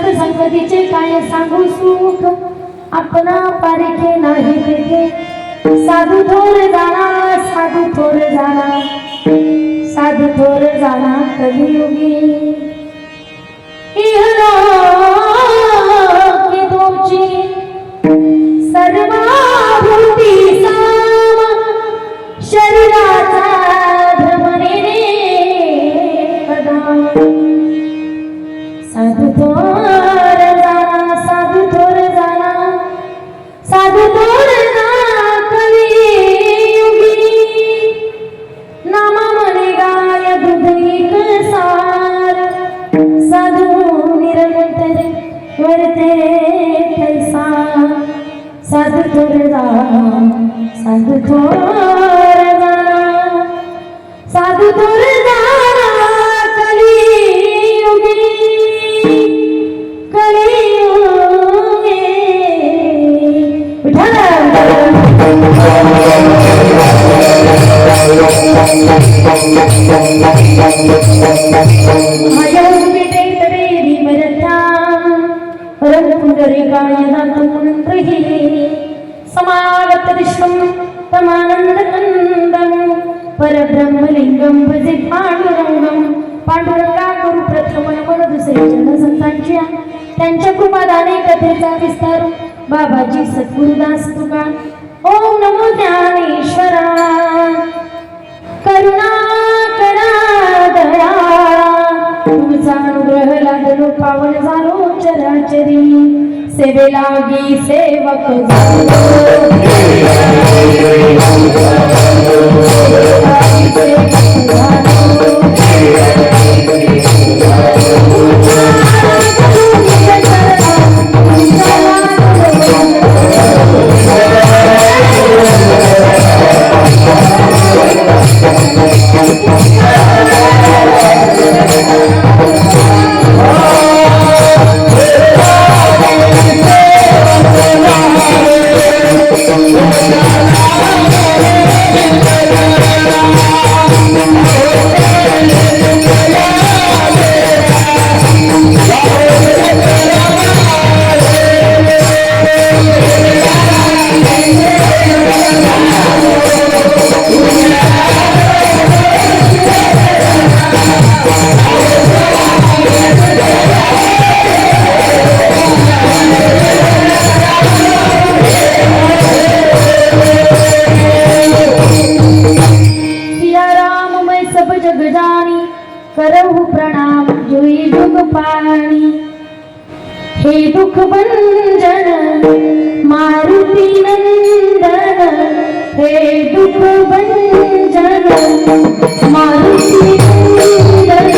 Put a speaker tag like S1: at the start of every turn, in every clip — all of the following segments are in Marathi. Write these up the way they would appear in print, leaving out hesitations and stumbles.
S1: संगतीचे काय सांगू सुख आपणा पारिखे नाही तेथे साधू थोर जाणा साधू थोर जाणा साधू थोर जाणा कलियुगी इहलोकी तुमची सर्वाभूती साम शरीराचा भ्रमणे कदा साधू थोर जाणा साधू थोर जाणा साधू थोर जाणा कलियुगी नामा म्हणे गाय दूध एक सार साधू निरंतर वर्ते कैसा साधू थोर जाणा साधू थोर जाणा साधू थोर जाणा कलियुगी परब्रह्मलिंगम भजे पांडुरंगम पांडुरंगा गुरु प्रथम नमन दुसरे जनसंतांच्या त्यांच्या कृपादाने कथेचा विस्तार बाबाजी सद्गुरुदास तुका ओम नमो ज्ञानेश्वरा करुणा करा दया तुमचा अनुग्रह लागलो पावन झालो चराचरी सेवे लागी सेवक करहु प्रणाम जुई जुग पाणी हे दुःख भंजन मारुती नंदन हे दुःख भंजन मारुती नंदन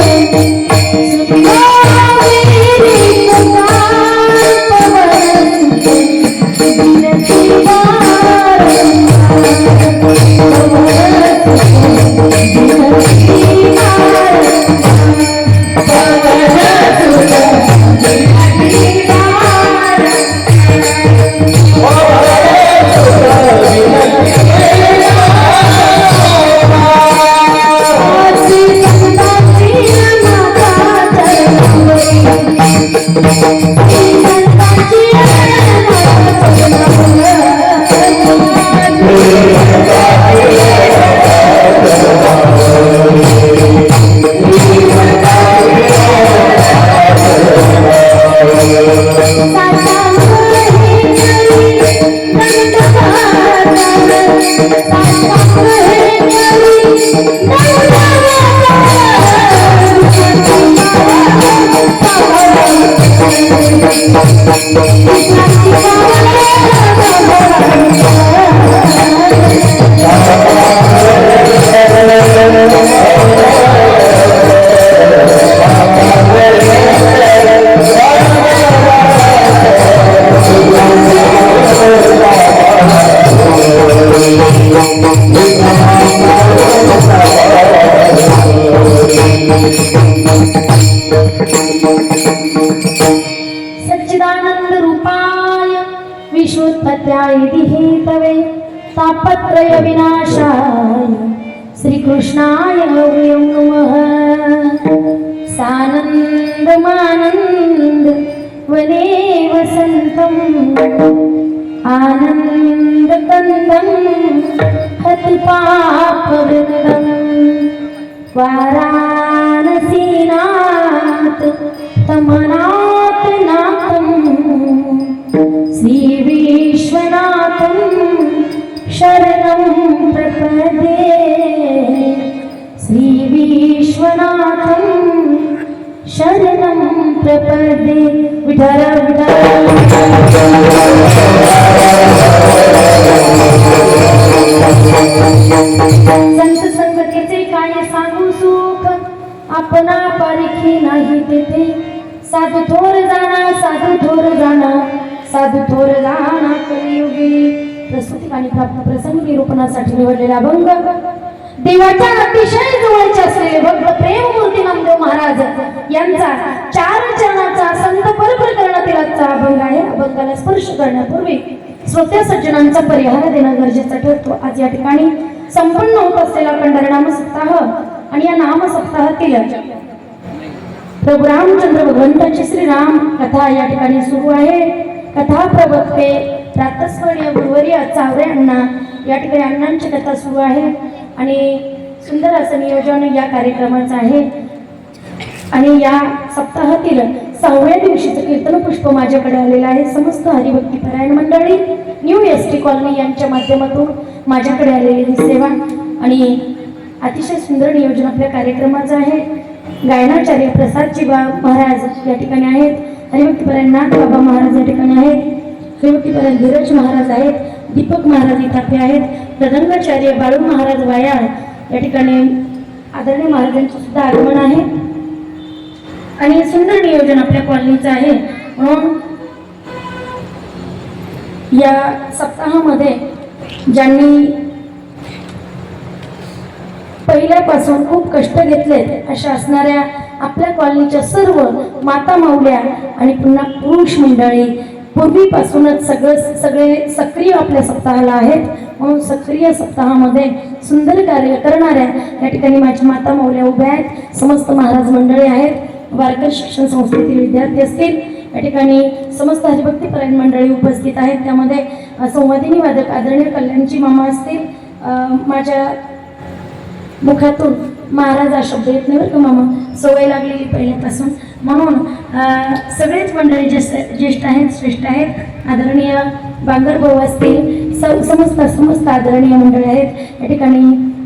S1: सच्चिदानंद रूपाय विश्वोत्पत्त्याय हेतवे तापत्रय विनाशाय श्रीकृष्णाय वयं नमः सानन्दमानन्द वने वसन्तं आनन्दकन्दं हतपापवृन्दं वाराणसीनाथ तमनाथ नाथं श्रीविश्वनाथं शरणं प्रपद्ये श्रीविश्वनाथं शरणं प्रपद्ये विठ्ठल विठ्ठल संत संगतीचे काय सांगू सुख आपणा पारिखी नाही तेथे साधू थोर जाणा साधू थोर जाणा साधू थोर जाणा कलियुगी प्रस्तुती आणि प्राप्त प्रसंग निरूपणासाठी निवडलेला अभंग देवाच्या अतिशय जवळचे असलेले भक्त प्रेममूर्ती नामदेव महाराज यांचा 4 चरणाचा संत परप्रकरणातील आजचा अभंग आहे. अभंगाला स्पर्श करण्यापूर्वी श्रोत्या सज्जनांचा परिहार देणं गरजेचं ठरतो. आज या ठिकाणी संपन्न होत असलेला पंढरनाम सप्ताह आणि या नाम सप्ताहातील प्रभू रामचंद्र भगवंताची श्रीराम कथा या ठिकाणी सुरू आहे. कथा प्रवक्ते प्रातस्मरणीय गुरुवर्य चावरे अण्णा या ठिकाणी अण्णांची कथा सुरू आहे आणि सुंदर असं नियोजन या कार्यक्रमाचं आहे. आणि या सप्ताहातील 6व्या दिवशीचं कीर्तन पुष्प माझ्याकडे आलेलं आहे. समस्त हरिभक्ती परायण मंडळी न्यू एस टी कॉलनी यांच्या माध्यमातून माझ्याकडे आलेली ही सेवा आणि अतिशय सुंदर नियोजन आपल्या कार्यक्रमाचं आहे. गायनाचार्य प्रसादजी महाराज या ठिकाणी आहेत. हरिभक्ती परायण नाथ बाबा महाराज या ठिकाणी आहेत. हरिभक्ती परायण धीरज महाराज आहेत. दीपक महाराज इथापे आहेत. प्रदंगाचार्य बाळू महाराज वायाळ या ठिकाणी आदरणीय महाराजांचे सुद्धा आगमन आहे आणि सुंदर नियोजन आपल्या कॉलनीचं आहे. म्हणून या सप्ताहामध्ये ज्यांनी पहिल्यापासून खूप कष्ट घेतलेत अशा असणाऱ्या आपल्या कॉलनीच्या सर्व माता माऊल्या आणि पुन्हा पुरुष मंडळी पूर्वीपासूनच सगळे सक्रिय आपल्या सप्ताहाला आहेत. म्हणून सक्रिय सप्ताहामध्ये सुंदर कार्य करणाऱ्या या ठिकाणी माझ्या माता माऊल्या उभ्या आहेत. समस्त महाराज मंडळी आहेत. वारकरी शिक्षण संस्थेतील विद्यार्थी असतील. या ठिकाणी समस्त हरिभक्ती परायण मंडळी उपस्थित आहेत. त्यामध्ये संवादिनी वादक आदरणीय कल्याणची मामा असतील. माझ्या मुखातून महाराज हा शब्द येत नाही बरं का मामा, सवय लागलेली पहिल्यापासून. म्हणून सगळेच मंडळी ज्येष्ठ आहेत, श्रेष्ठ आहेत. आदरणीय बांगर भाऊ असतील. समस्त आदरणीय मंडळी आहेत. या ठिकाणी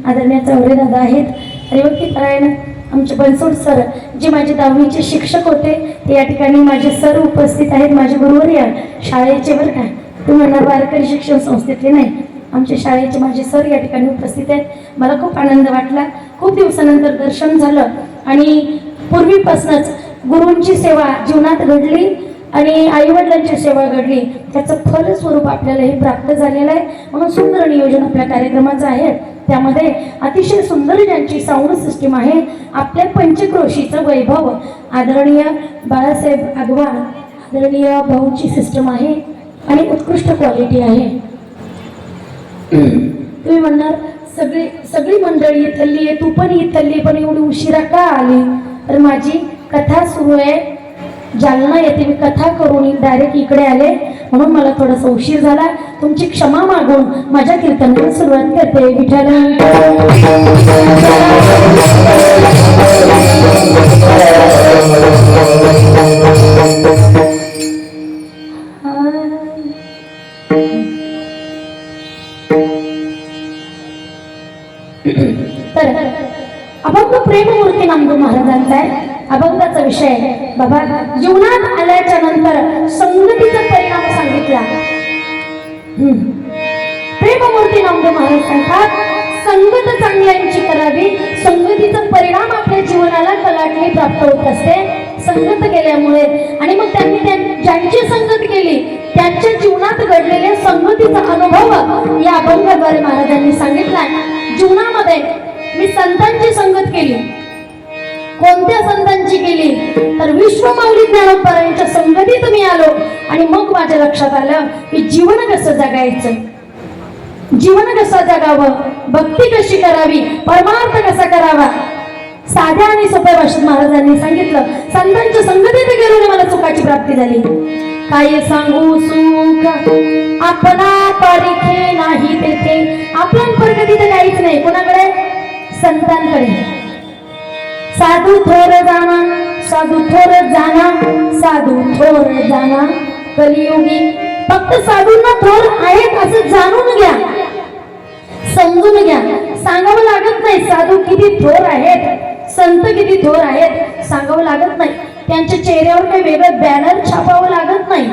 S1: आदरणीय चौरे दादा आहेत. हरिभक्ती परायण आमचे बनसोड सर जे माझे 10वीचे शिक्षक होते ते या ठिकाणी माझे सर उपस्थित आहेत, माझे गुरुवर्य शाळेचे बरं का, तुम्ही म्हणणार वारकरी शिक्षण संस्थेतले नाही, आमच्या शाळेचे माझे सर या ठिकाणी उपस्थित आहेत. मला खूप आनंद वाटला. खूप दिवसानंतर दर्शन झालं आणि पूर्वीपासूनच गुरूंची सेवा जीवनात घडली आणि आईवडिलांची सेवा घडली, त्याचं फलस्वरूप आपल्याला हे प्राप्त झालेलं आहे. म्हणून सुंदर नियोजन आपल्या कार्यक्रमाचं आहे. त्यामध्ये अतिशय सुंदर ज्यांची साऊंड सिस्टीम आहे, आपल्या पंचक्रोशीचं वैभव आदरणीय बाळासाहेब आगवान आदरणीय भाऊची सिस्टम आहे आणि उत्कृष्ट क्वालिटी आहे. तुम्ही म्हणणार सगळी मंडळी इथली आहे, तू पण इथली, पण एवढी उशिरा का आली? तर माझी कथा सुरू आहे जालना येथे, मी कथा करून डायरेक्ट इकडे आले, म्हणून मला थोडासा उशीर झाला. तुमची क्षमा मागून माझ्या कीर्तनाला सुरुवात करते. विठ्ठल तर अभंग प्रेममूर्ती नामदेव महाराजांचा आहे. अभंगाचा विषय आहे बाबा, जीवनात आल्याच्या नंतर संगतीचा परिणाम सांगितला. प्रेममूर्ती नामदेव महाराज सांगतात, संगत चांगल्यांची करावी, संगतीचा परिणाम आपल्या जीवनाला कलाटणी प्राप्त होत असते संगत केल्यामुळे. आणि मग त्यांनी ज्यांची संगत केली त्यांच्या जीवनात घडलेल्या संगतीचा अनुभव या अभंगाद्वारे महाराजांनी सांगितला. जीवनामध्ये मी संतांची संगत केली. कोणत्या संतांची केली? तर विश्वमाऊली ज्ञानोबरायांच्या संगतीत मी आलो आणि मग माझ्या लक्षात आलं की जीवन कसं जगायचं, जीवन कसं जगावं, भक्ती कशी करावी, परमार्थ कसा करावा. साध्या आणि सोप्या भाषेत महाराजांनी सांगितलं. संतांच्या संगतीत गेलो मला सुखाची प्राप्ती झाली. काय सांगू सुख आपला पारिखे नाही तेथे, आपल्या प्रगती तर काहीच नाही. कोणाकडे? संतांकडे. साधू थोर जाना, साधू थोर जाना, साधू थोर जाना. कलियुगी फक्त साधूंना थोर आहेत असं जाणून घ्या, समजून घ्या. सांगावं लागत नाही साधू किती थोर आहेत, संत किती थोर आहेत, सांगावं लागत नाही. त्यांच्या चेहऱ्यावर काही वेगळं बॅनर छापावं लागत नाही,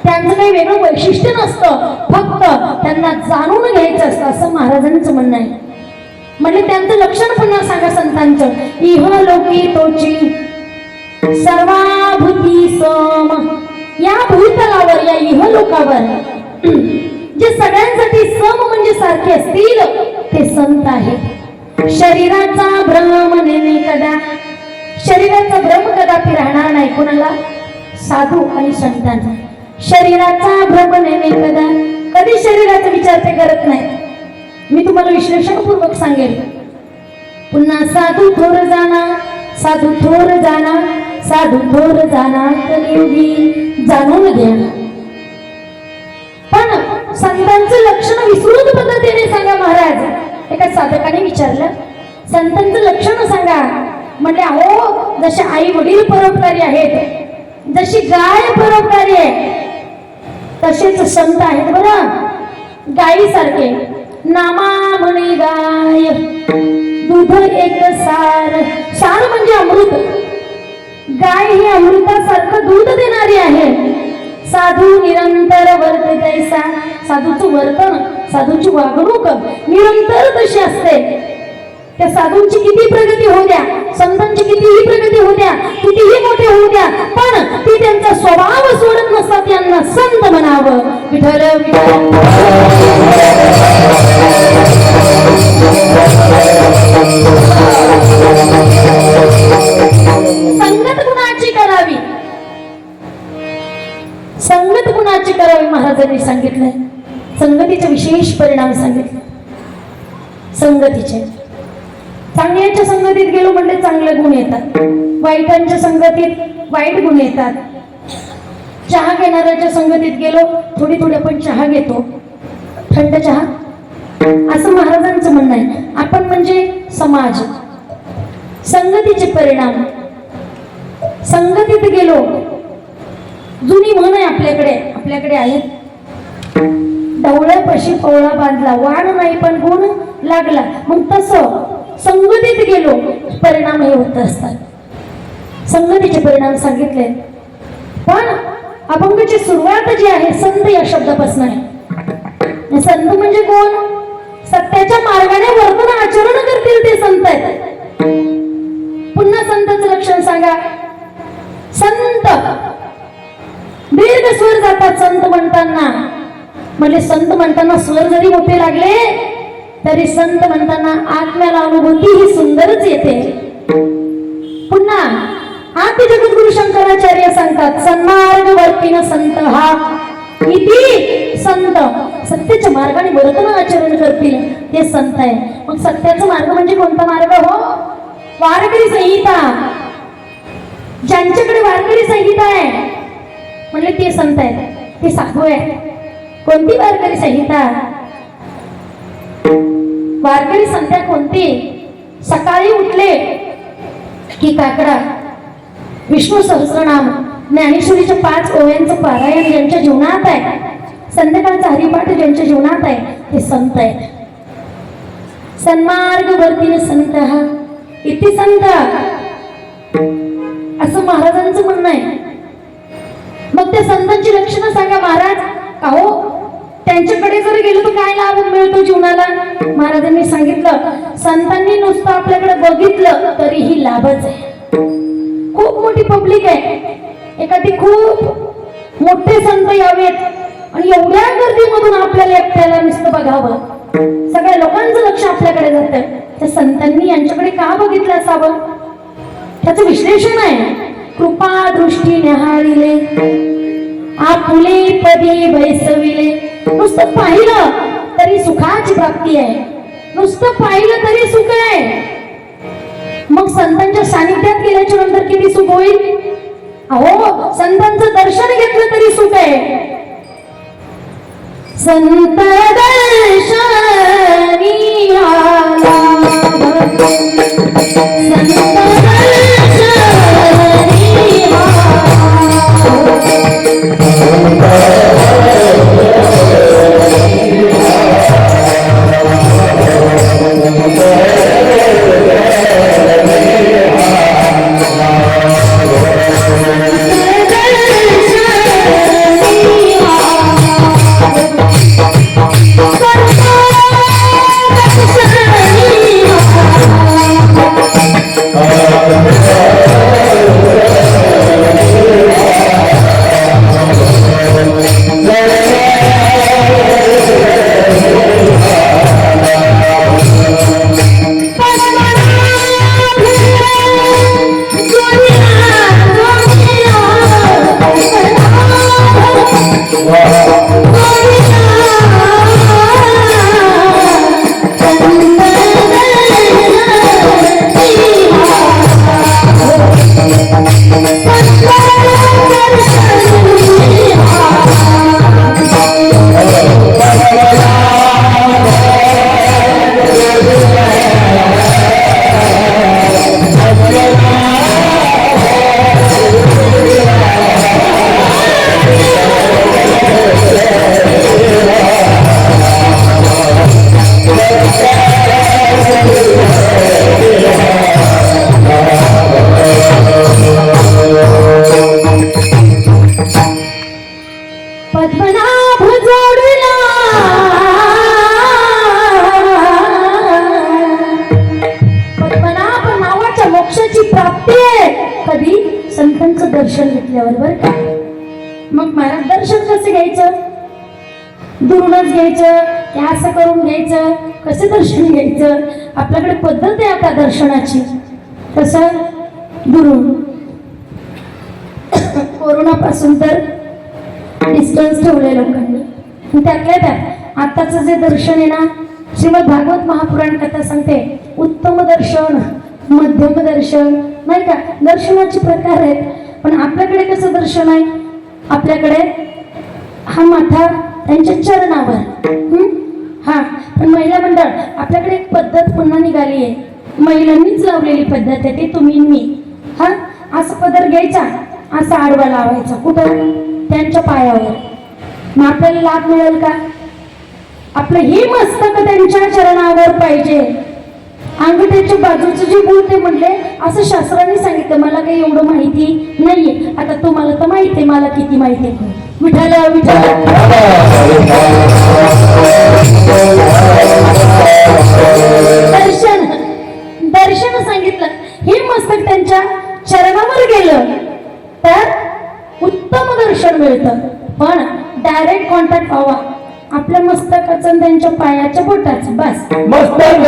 S1: त्यांचं काही वेगळं वैशिष्ट्य नसतं, फक्त त्यांना जाणून घ्यायचं असतं असं महाराजांचं म्हणणं आहे. म्हणजे त्यांचं लक्षण पुन्हा सांगा संतांचं. इहलोकी तोची सर्वाभूती सम, या भूतलावर या इहलोकावर जे सगळ्यांसाठी सम म्हणजे सारखे असतील ते संत आहेत. शरीराचा भ्रम नेणे कदा, शरीराचा भ्रम कदापि राहणार नाही कोणाला? साधू आणि संतांना. शरीराचा भ्रम नेणे कदा, कधी शरीराचा विचार ते करत नाही. मी तुम्हाला विश्लेषणपूर्वक सांगेल पुन्हा. साधू थोर जाना, साधू थोर जाना, साधू थोर जाना, कलियुगी जाणून घ्या. पण संतांचं लक्षण विस्तृत पद्धतीने सांगा महाराज. एका साधकाने विचारलं, संतांचं लक्षण सांगा. म्हणजे अहो, जसे आई वडील परोपकारी आहेत, जशी गाय परोपकारी आहे, तसेच संत आहेत बरं. गायी सारखे नामा म्हणे गाय, दूध एक सार. सार म्हणजे अमृत. गाय ही अमृतासारखं दूध देणारी आहे. साधू निरंतर वर्त तैसा, साधूचं वर्तन, साधूची वागणूक निरंतर तशी असते. त्या साधूंची किती प्रगती होऊ द्या, संतांची कितीही प्रगती होऊ द्या, कितीही मोठे होऊ द्या, पण ती त्यांचा स्वभाव सोडत नसतात. यांना संत म्हणावं. विठ्ठल संगत गुणाची करावी, संगत गुणाची करावी महाराजांनी सांगितलंय. संगतीचे विशेष परिणाम सांगितले. संगतीचे चांगल्याच्या संगतीत गेलो म्हणजे चांगले गुण येतात, वाईटांच्या संगतीत वाईट गुण येतात. चहा घेणाऱ्याच्या संगतीत गेलो थोडी थोडी आपण चहा घेतो, थंड चहा, असं महाराजांचं म्हणणं आहे. आपण म्हणजे समाज. संगतीचे परिणाम. संगतीत गेलो, जुनी म्हण आहे आपल्याकडे आहे, डवळ्यापाशी पवळा बांधला, वाण नाही पण गुण लागला. मग तसं संगतीत गेलो, परिणाम हे होत असतात. संगतीचे परिणाम सांगितले. पण अभंगाची सुरुवात जी आहे संत या शब्दापासून आहे. संत म्हणजे कोण? सत्याच्या मार्गाने वर्तन आचरण करतील ते संत आहेत. पुन्हा संतांचं लक्षण सांगा. संत दीर्घ स्वर जातात संत म्हणताना. म्हणजे संत म्हणताना स्वर जरी मोठे लागले तरी संत म्हणताना आत्म्याला अनुभूती ही सुंदरच येते. पुन्हा आदि जगद्गुरु शंकराचार्य सांगतात सन्मार्ग वर्तीन संत हा इति संत. सत्याच्या मार्गाने वर्तन आचरण करतील ते संत आहे. मग सत्याचा मार्ग म्हणजे कोणता मार्ग हो? वारकरी संहिता. ज्यांच्याकडे वारकरी संहिता आहे म्हणजे ते संत आहेत, ते साधू आहे. कोणती वारकरी संहिता? वारकरी संध्या कोणती? सकाळी उठले की काकडा विष्णू सहस्रनाम ज्ञानेश्वरीच्या 5 ओव्यांचं पारायण ज्यांच्या जीवनात आहे, संध्याकाळचा हरिपाठ ज्यांच्या जीवनात आहे ते संत आहेत. सन्मार्ग वर्तीन संत हा इति संत असं महाराजांचं म्हणणं आहे. मग त्या संतांची लक्षणं सांगा महाराज. अहो त्यांच्याकडे जर गेलो तर काय लाभ मिळतो जीवनाला? महाराजांनी सांगितलं संतांनी नुसतं आपल्याकडे बघितलं तरीही लाभच आहे. खूप मोठी पब्लिक आहे, एखादी खूप मोठे संत यावेत आणि एवढ्या गर्दीमधून आपल्याला एकट्याला नुसतं बघावं, सगळ्या लोकांचं लक्ष आपल्याकडे जातं. त्या संतांनी यांच्याकडे का बघितलं असावं? त्याचं विश्लेषण आहे. कृपा दृष्टी न्याहाळिले आपुले पदी बैसविले. नुसतं पाहिलं तरी सुखाची प्राप्ती आहे, नुसतं पाहिलं तरी सुख आहे. मग संतांच्या सानिध्यात गेल्याच्या नंतर किती सुख होईल? अहो संतांचं दर्शन घेतलं तरी सुख आहे. संत दर्शनी आला, संत दर्शनी दर्शन घेतल्यावर बरं का. मग महाराज दर्शन कसं घ्यायचं? दुरूनच घ्यायचं की असं करून घ्यायचं? कसं दर्शन घ्यायचं? आपल्याकडे पद्धत आहे आता दर्शनाची. कसं? दुरून. कोरोनापासून तर डिस्टन्स ठेवले लोकांनी. त्यातल्या त्यात आताचं जे दर्शन आहे ना, श्रीमद भागवत महापुराण कथा सांगते उत्तम दर्शन, मध्यम दर्शन, नाही का, दर्शनाचे प्रकार आहेत. पण आपल्याकडे कसं दर्शन आहे? आपल्याकडे हा माथा त्यांच्या चरणावर. हा पण महिला मंडळ आपल्याकडे एक पद्धत पुन्हा निघाली आहे, महिलांनीच लावलेली पद्धत आहे. ते तुम्ही मी हा असं पदर घ्यायचा, असा आडवा लावायचा. कुठं? त्यांच्या पायावर. मग आपल्याला लाभ मिळेल का? आपलं हे मस्तक त्यांच्या चरणावर पाहिजे. अंगठ्याच्या बाजूचे जे बोलते म्हटले असं शास्त्राने सांगितलं. मला काही एवढं माहिती नाहीये. आता तुम्हाला तर माहिती आहे मला किती माहिती आहे. विठाल विठाल दर्शन दर्शन सांगितलं. हे मस्तक त्यांच्या चरणावर गेलं तर उत्तम दर्शन मिळतं. पण डायरेक्ट कॉन्टॅक्ट व्हावा आपल्या मस्तकाचं आणि त्यांच्या पायाच्या बोटाचं बस.
S2: मस्तक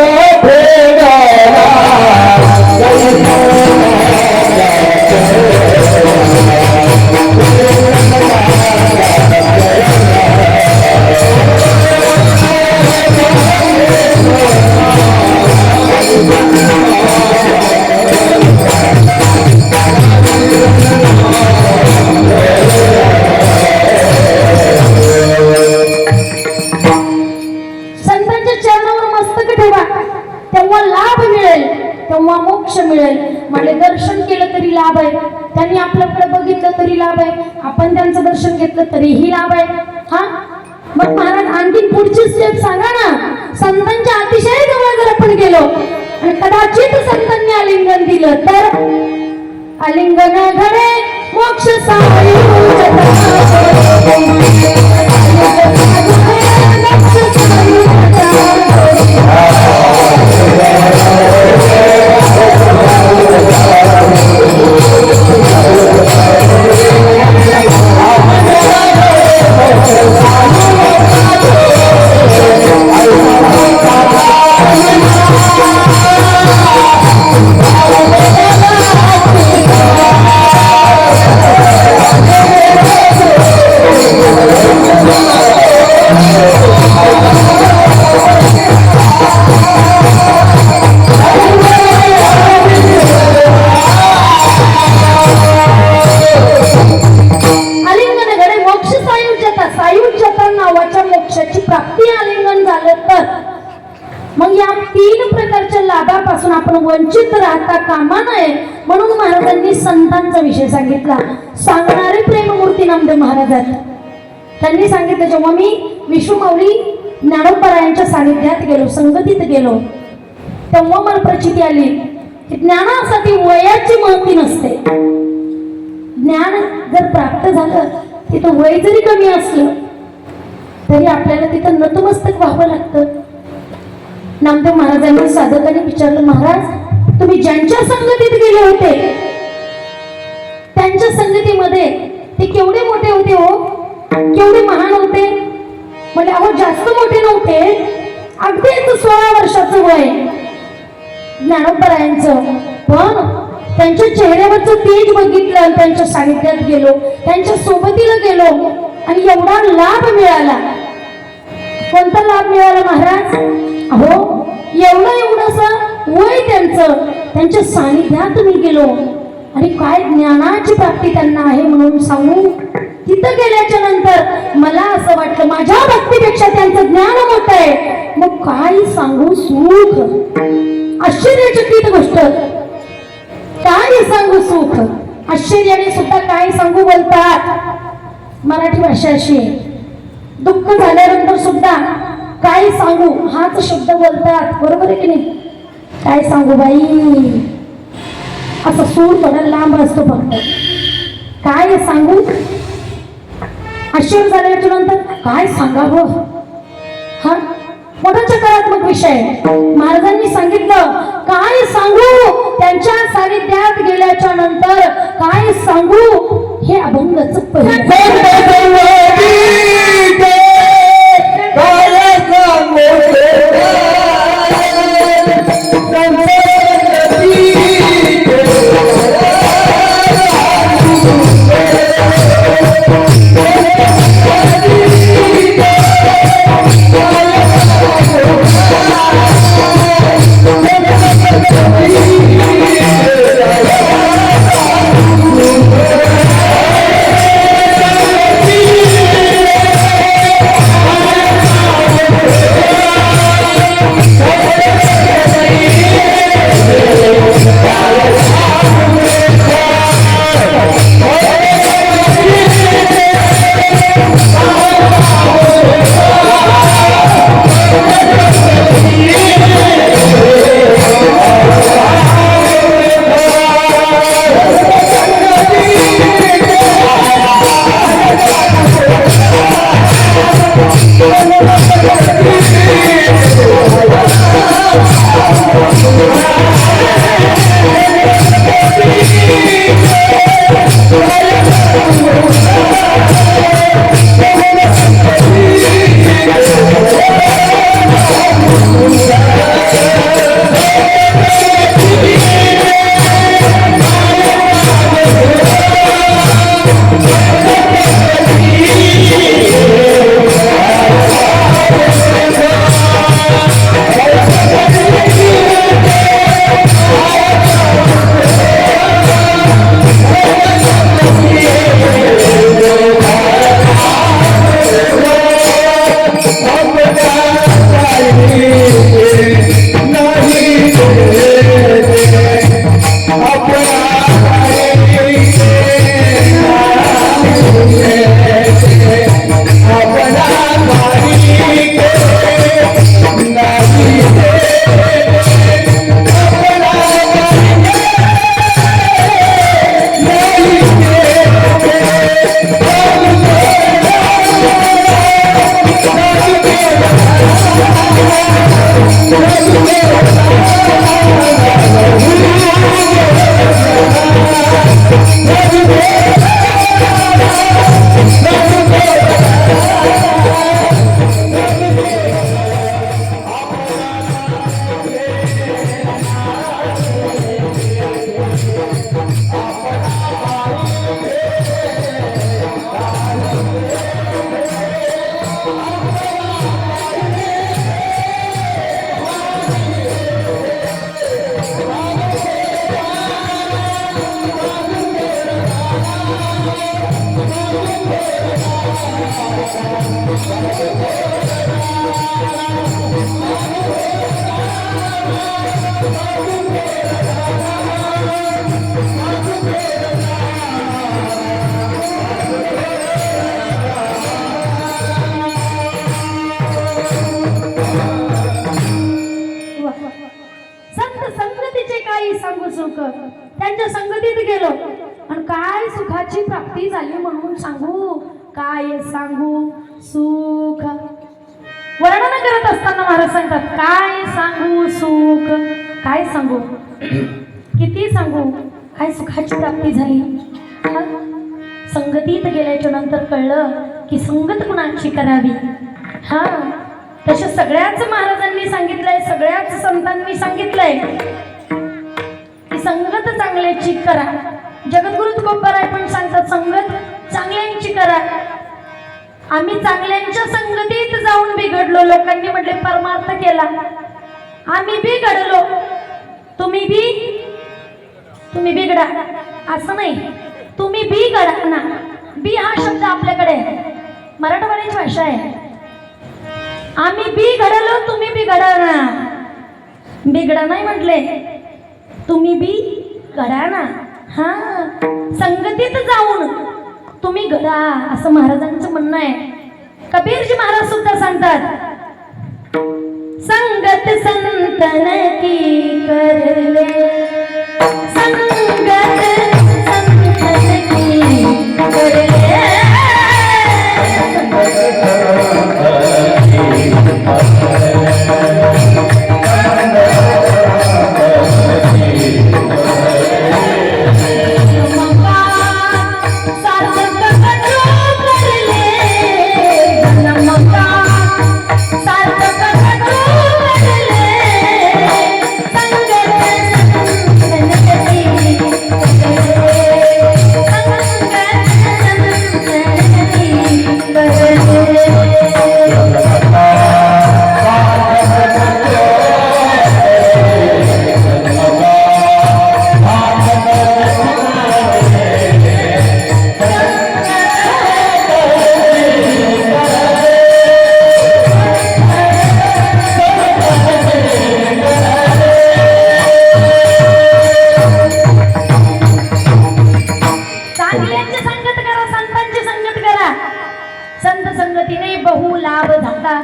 S1: संतांच्या चरणावर मस्तक ठेवा तेव्हा लाभ मिळेल, तेव्हा मोक्ष मिळेल. म्हणजे दर्शन केलं तरी लाभ आहे, त्यांनी आपल्याकडे बघितलं तरी लाभ आहे, आपण त्यांचं दर्शन घेतलं तरीही लाभ आहे. हा मग महाराज आणखी पुढची स्टेप सांगा ना. संतांच्या अतिशय जवळ जर आपण गेलो आणि कदाचित संतांनी आलिंगन दिलं तर आलिंगन घडे मोक्ष लाभापासून आपण वंचित राहता कामा नये म्हणून महाराजांनी संतांचा विषय सांगितला. सांगणारे प्रेममूर्ती नामदेव महाराज आहेत. त्यांनी सांगितलं जेव्हा मी विश्वमाऊली ज्ञानोबरायांच्या सानिध्यात गेलो, संगतीत गेलो, तेव्हा मला प्रचिती आली की ज्ञानासाठी वयाची महती नसते. ज्ञान जर प्राप्त झालं तिथं वय जरी कमी असलं तरी आपल्याला तिथं नतमस्तक व्हावं लागतं. नामदेव महाराजांनी साधकांनी विचारलं, महाराज तुम्ही ज्यांच्या संगतीत गेले होते त्यांच्या संगतीमध्ये ते केवढे मोठे होते हो, केवढे महान होते? म्हणजे अहो जास्त मोठे नव्हते, अगदीच 16 वर्षाचं वय ज्ञानोबरायांचं. पण त्यांच्या चेहऱ्यावरचं तेज बघितलं, त्यांच्या सानिध्यात गेलो, त्यांच्या सोबतीला गेलो आणि एवढा लाभ मिळाला. कोणता लाभ मिळाला महाराज? अहो एवढंसं वय त्यांचं, त्यांच्या सानिध्यात मी गेलो आणि काय ज्ञानाची प्राप्ती त्यांना आहे म्हणून सांगू. तिथं गेल्याच्या नंतर मला असं वाटलं माझ्या भक्तीपेक्षा त्यांचं ज्ञान मोठं आहे. मग काय सांगू, सुख आश्चर्यचकित गोष्ट, काय सांगू सुख. आश्चर्याने सुद्धा काय सांगू बोलतात. मराठी भाषा अशी आहे, दुःख झाल्यानंतर सुद्धा काय सांगू हाच शब्द बोलतात. बरोबर आहे की नाही? काय सांगू बाई, असा सूर थोडा लांब असतो फक्त. काय सांगू, आश्चर्य झाल्याच्या नंतर काय सांगावं, हा मोठा सकारात्मक विषय. महाराजांनी सांगितलं काय सांगू, त्यांच्या सानिध्यात गेल्याच्या नंतर काय सांगू, हे अभंगच संत संगतीचे काही सांगू सुख, त्यांच्या संगतीत गेलो आणि काय सुखाची प्राप्ती झाली म्हणून सांगू, काय सांगू सुख. वर्णन करत असताना महाराज सांगतात काय सांगू सुख, काय सांगू, किती सांगू, काय सुखाची प्राप्ती झाली. संगतीत गेल्याच्या नंतर कळलं की संगत कुणाची करावी. हा तसे सगळ्याच महाराजांनी सांगितलंय, सगळ्याच संतांनी सांगितलंय की संगत चांगल्याची करा. जगद्गुरु तुकोबाराय पण सांगतात संगत चांगल्यांची करा. आम्ही चांगल्यांच्या संगतीत जाऊन बिघडलो. लोकांनी म्हटले परमार्थ केला, आम्ही बिघडलो, तुम्ही बिघडा असं नाही, तुम्ही बिघडा ना. बी हा शब्द आपल्याकडे मराठवाड्याची भाषा आहे. आम्ही बिघडलो, तुम्ही बिघडा ना. बिघडा नाही म्हटले, तुम्ही बिघडा ना. हा संगतीत जाऊन तुम्ही घडा असं महाराजांचं म्हणणं आहे. कबीरजी महाराज सुद्धा सांगतात संगत संतन की करले, संगत संतन की करले. संत संगतीने बहु लाभ झाला.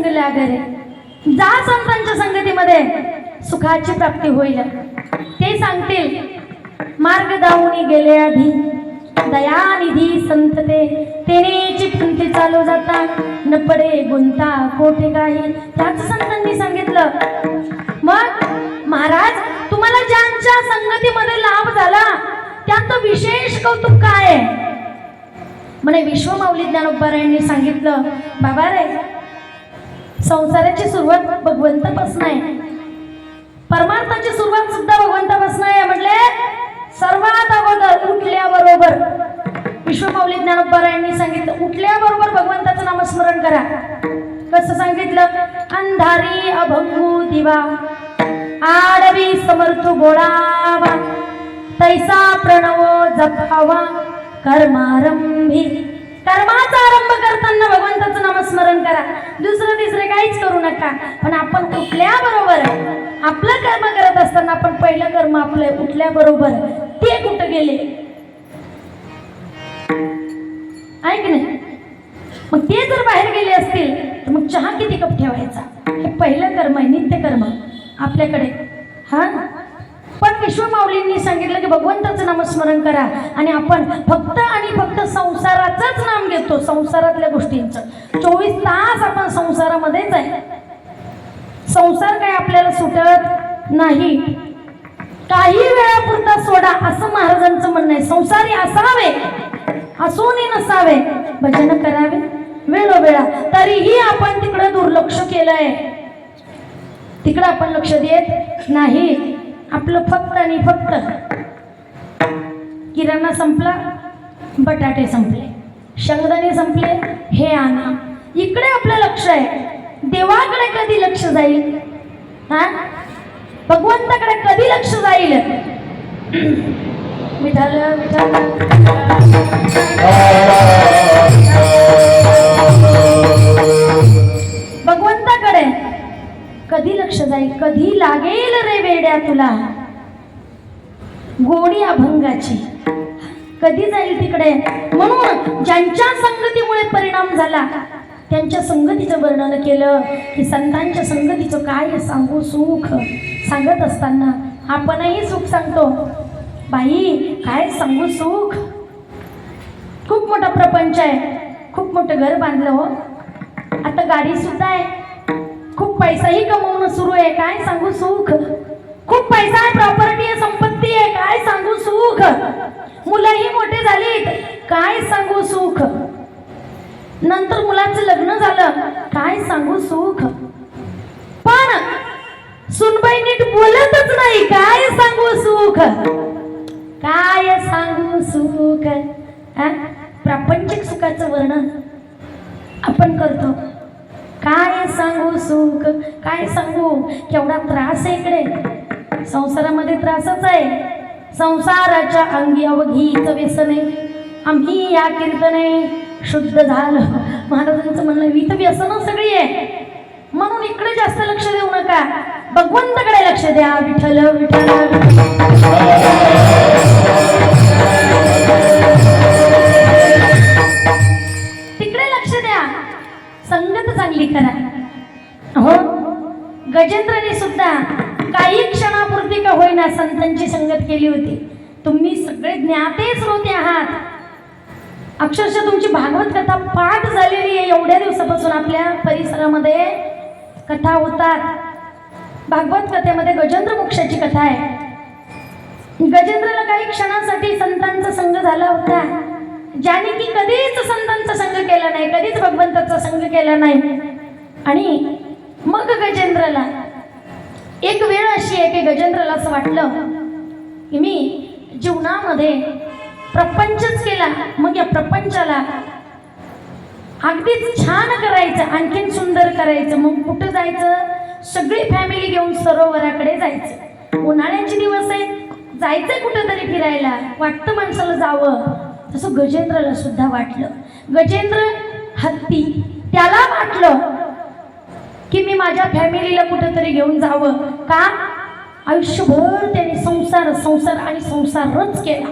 S1: संग लागरे, जा संतांच्या संगतीमध्ये सुखाची प्राप्ती होईल. ते सांगतील मार्ग दावून गेले आधी, दयानिधी संत तेने चिपंती चालू जाता, न पडे गुंता कोठे काही. त्याच संतांनी सांगितलं. मग महाराज तुम्हाला ज्यांच्या संगतीमध्ये लाभ झाला त्यांचं विशेष कौतुक काय आहे? म्हणे विश्वमाऊली ज्ञानोबारायांनी सांगितलं, बाबा रे, संसाराची सुरुवात भगवंतापासून आहे, परमार्थाची सुरुवात सुद्धा भगवंतापासून आहे. म्हटले सर्वात अगोदर उठल्याबरोबर विश्वमाऊली ज्ञानोबारायांनी सांगितलं, उठल्याबरोबर भगवंताचं नामस्मरण करा. कसं सांगितलं? अंधारी अभंगू दिवा, आडवी समर्थ गोळावा, तैसा प्रणव जपावा कर्मारंभी. कर्माचा आरंभ करताना भगवंताचं नामस्मरण करा. दुसरं तिसरं काहीच करू नका. पण आपण उठल्याबरोबर आपलं कर्म करत असताना आपण पहिलं कर्म आपलं उठल्याबरोबर ते कुठं गेले आहे की नाही? मग ते जर बाहेर गेले असतील तर मग चहा किती कप ठेवायचा? हे पहिलं कर्म आहे, नित्य कर्म आपल्याकडे. हा, पण विश्वमाऊलींनी सांगितलं की भगवंताचं नामस्मरण करा. आणि आपण फक्त आणि फक्त संसाराचंच नाम घेतो, संसारातल्या गोष्टींचं. 24 तास आपण संसारामध्येच आहे. संसार काय आपल्याला सुटत नाही. काही वेळापुरता सोडा असं महाराजांचं म्हणणं आहे. संसारी असावे, असूनही नसावे, भजन करावे वेळोवेळा. तरीही आपण तिकडं दुर्लक्ष केलंय, तिकडं आपण लक्ष देत नाही. आपलं फक्त आणि फक्त किराणा संपला, बटाटे संपले, शेंगदाणे संपले, हे आणा, इकडे आपलं लक्ष आहे. देवाकडे कधी लक्ष जाईल? हा, भगवंताकडे कधी लक्ष जाईल? विठाल विठाल भगवंताकडे कधी लक्ष जाईल? कधी लागेल रे वेड्या तुला गोडी अभंगाची, कधी जाईल तिकडे? म्हणून ज्यांच्या संगतीमुळे परिणाम झाला त्यांच्या संगतीचं वर्णन केलं की संतांच्या संगतीचं काय सांगू सुख. सांगत असताना आपणही सुख सांगतो, बाई काय सांगू सुख. खूप मोठा प्रपंच आहे, खूप मोठं घर बांधलं हो, आता गाडी सुद्धा आहे, खूप पैसाही कमवणं सुरू आहे, काय सांगू सुख. खूप पैसा आहे, प्रॉपर्टी आहे, संपत्ती आहे, काय सांगू सुख. मुलंही मोठे झालीत, काय सांगू सुख. नंतर मुलाचं लग्न झालं, काय सांगू सुख. पण सुनबाई नीट बोलतच नाही, काय सांगू सुख. काय सांगू सुख. प्रापंचिक सुखाचं वर्णन आपण करतो, काय सांगू सुख. काय सांगू, केवढा त्रास आहे इकडे संसारामध्ये. त्रासच आहे. संसाराच्या अंगी अवघीच व्यसने, आम्ही या कीर्तने शुद्ध झालं. महाराजांचं म्हणणं वीत व्यसन सगळी आहे. म्हणून इकडे जास्त लक्ष देऊ नका, भगवंताकडे लक्ष द्या. विठ्ठल विठ्ठल तिकडे लक्ष द्या, संगत चांगली करा. हो, गजेंद्रने सुद्धा काही क्षणापुरती का होईना संतांची संगत केली होती. तुम्ही सगळे ज्ञाते श्रोते आहात. अक्षरशः तुमची भागवत कथा पाठ झालेली आहे. एवढ्या दिवसापासून आपल्या परिसरामध्ये कथा होतात. भागवत कथेमध्ये गजेंद्र मोक्षाची कथा आहे. गजेंद्रला काही क्षणासाठी संतांचा संग झाला होता, ज्याने की कधीच संतांचा संग केला नाही, कधीच भगवंताचा संग केला नाही. आणि मग गजेंद्रला एक वेळ अशी आहे की गजेंद्रला असं वाटलं की मी जीवनामध्ये प्रपंचच केला, मग या प्रपंचाला अगदीच छान करायचं, आणखीन सुंदर करायचं. मग कुठं जायचं? सगळी फॅमिली घेऊन सरोवराकडे जायचं. उन्हाळ्याचे दिवस आहे, जायचंय कुठंतरी फिरायला, वाटतं माणसाला जावं. तसं गजेंद्रला सुद्धा वाटलं. गजेंद्र हत्ती, त्याला वाटलं की मी माझ्या फॅमिलीला कुठंतरी घेऊन जावं. का? आयुष्यभर त्याने संसार संसार आणि संसारच केला,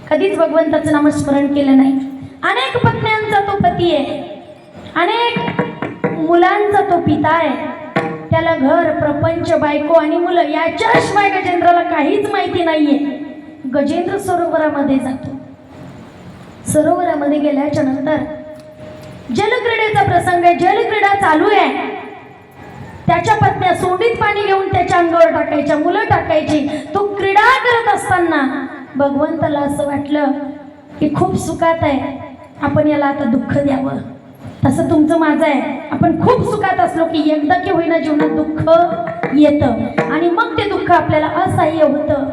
S1: कधीच भगवंताचं नामस्मरण केलं नाही. अनेक पत्न्यांचा तो पती आहे, अनेक मुलांचा तो पिता आहे. त्याला घर, प्रपंच, बायको आणि मुलं याच्याशिवाय गजेंद्राला काहीच माहिती नाहीये. गजेंद्र सरोवरामध्ये जातो. सरोवरामध्ये गेल्याच्या नंतर जलक्रीडेचा प्रसंग आहे. जलक्रीडा चालू आहे. त्याच्या पत्न्या सोंडीत पाणी घेऊन त्याच्या अंगावर टाकायच्या, मुलं टाकायची. तो क्रीडा करत असताना भगवंताला असं वाटलं की खूप सुखात आहे, आपण याला आता दुःख द्यावं. तसं तुमचं माझं आहे. आपण खूप सुखात असलो की एकदा की होईना जीवनात दुःख येतं आणि मग ते दुःख आपल्याला असह्य होतं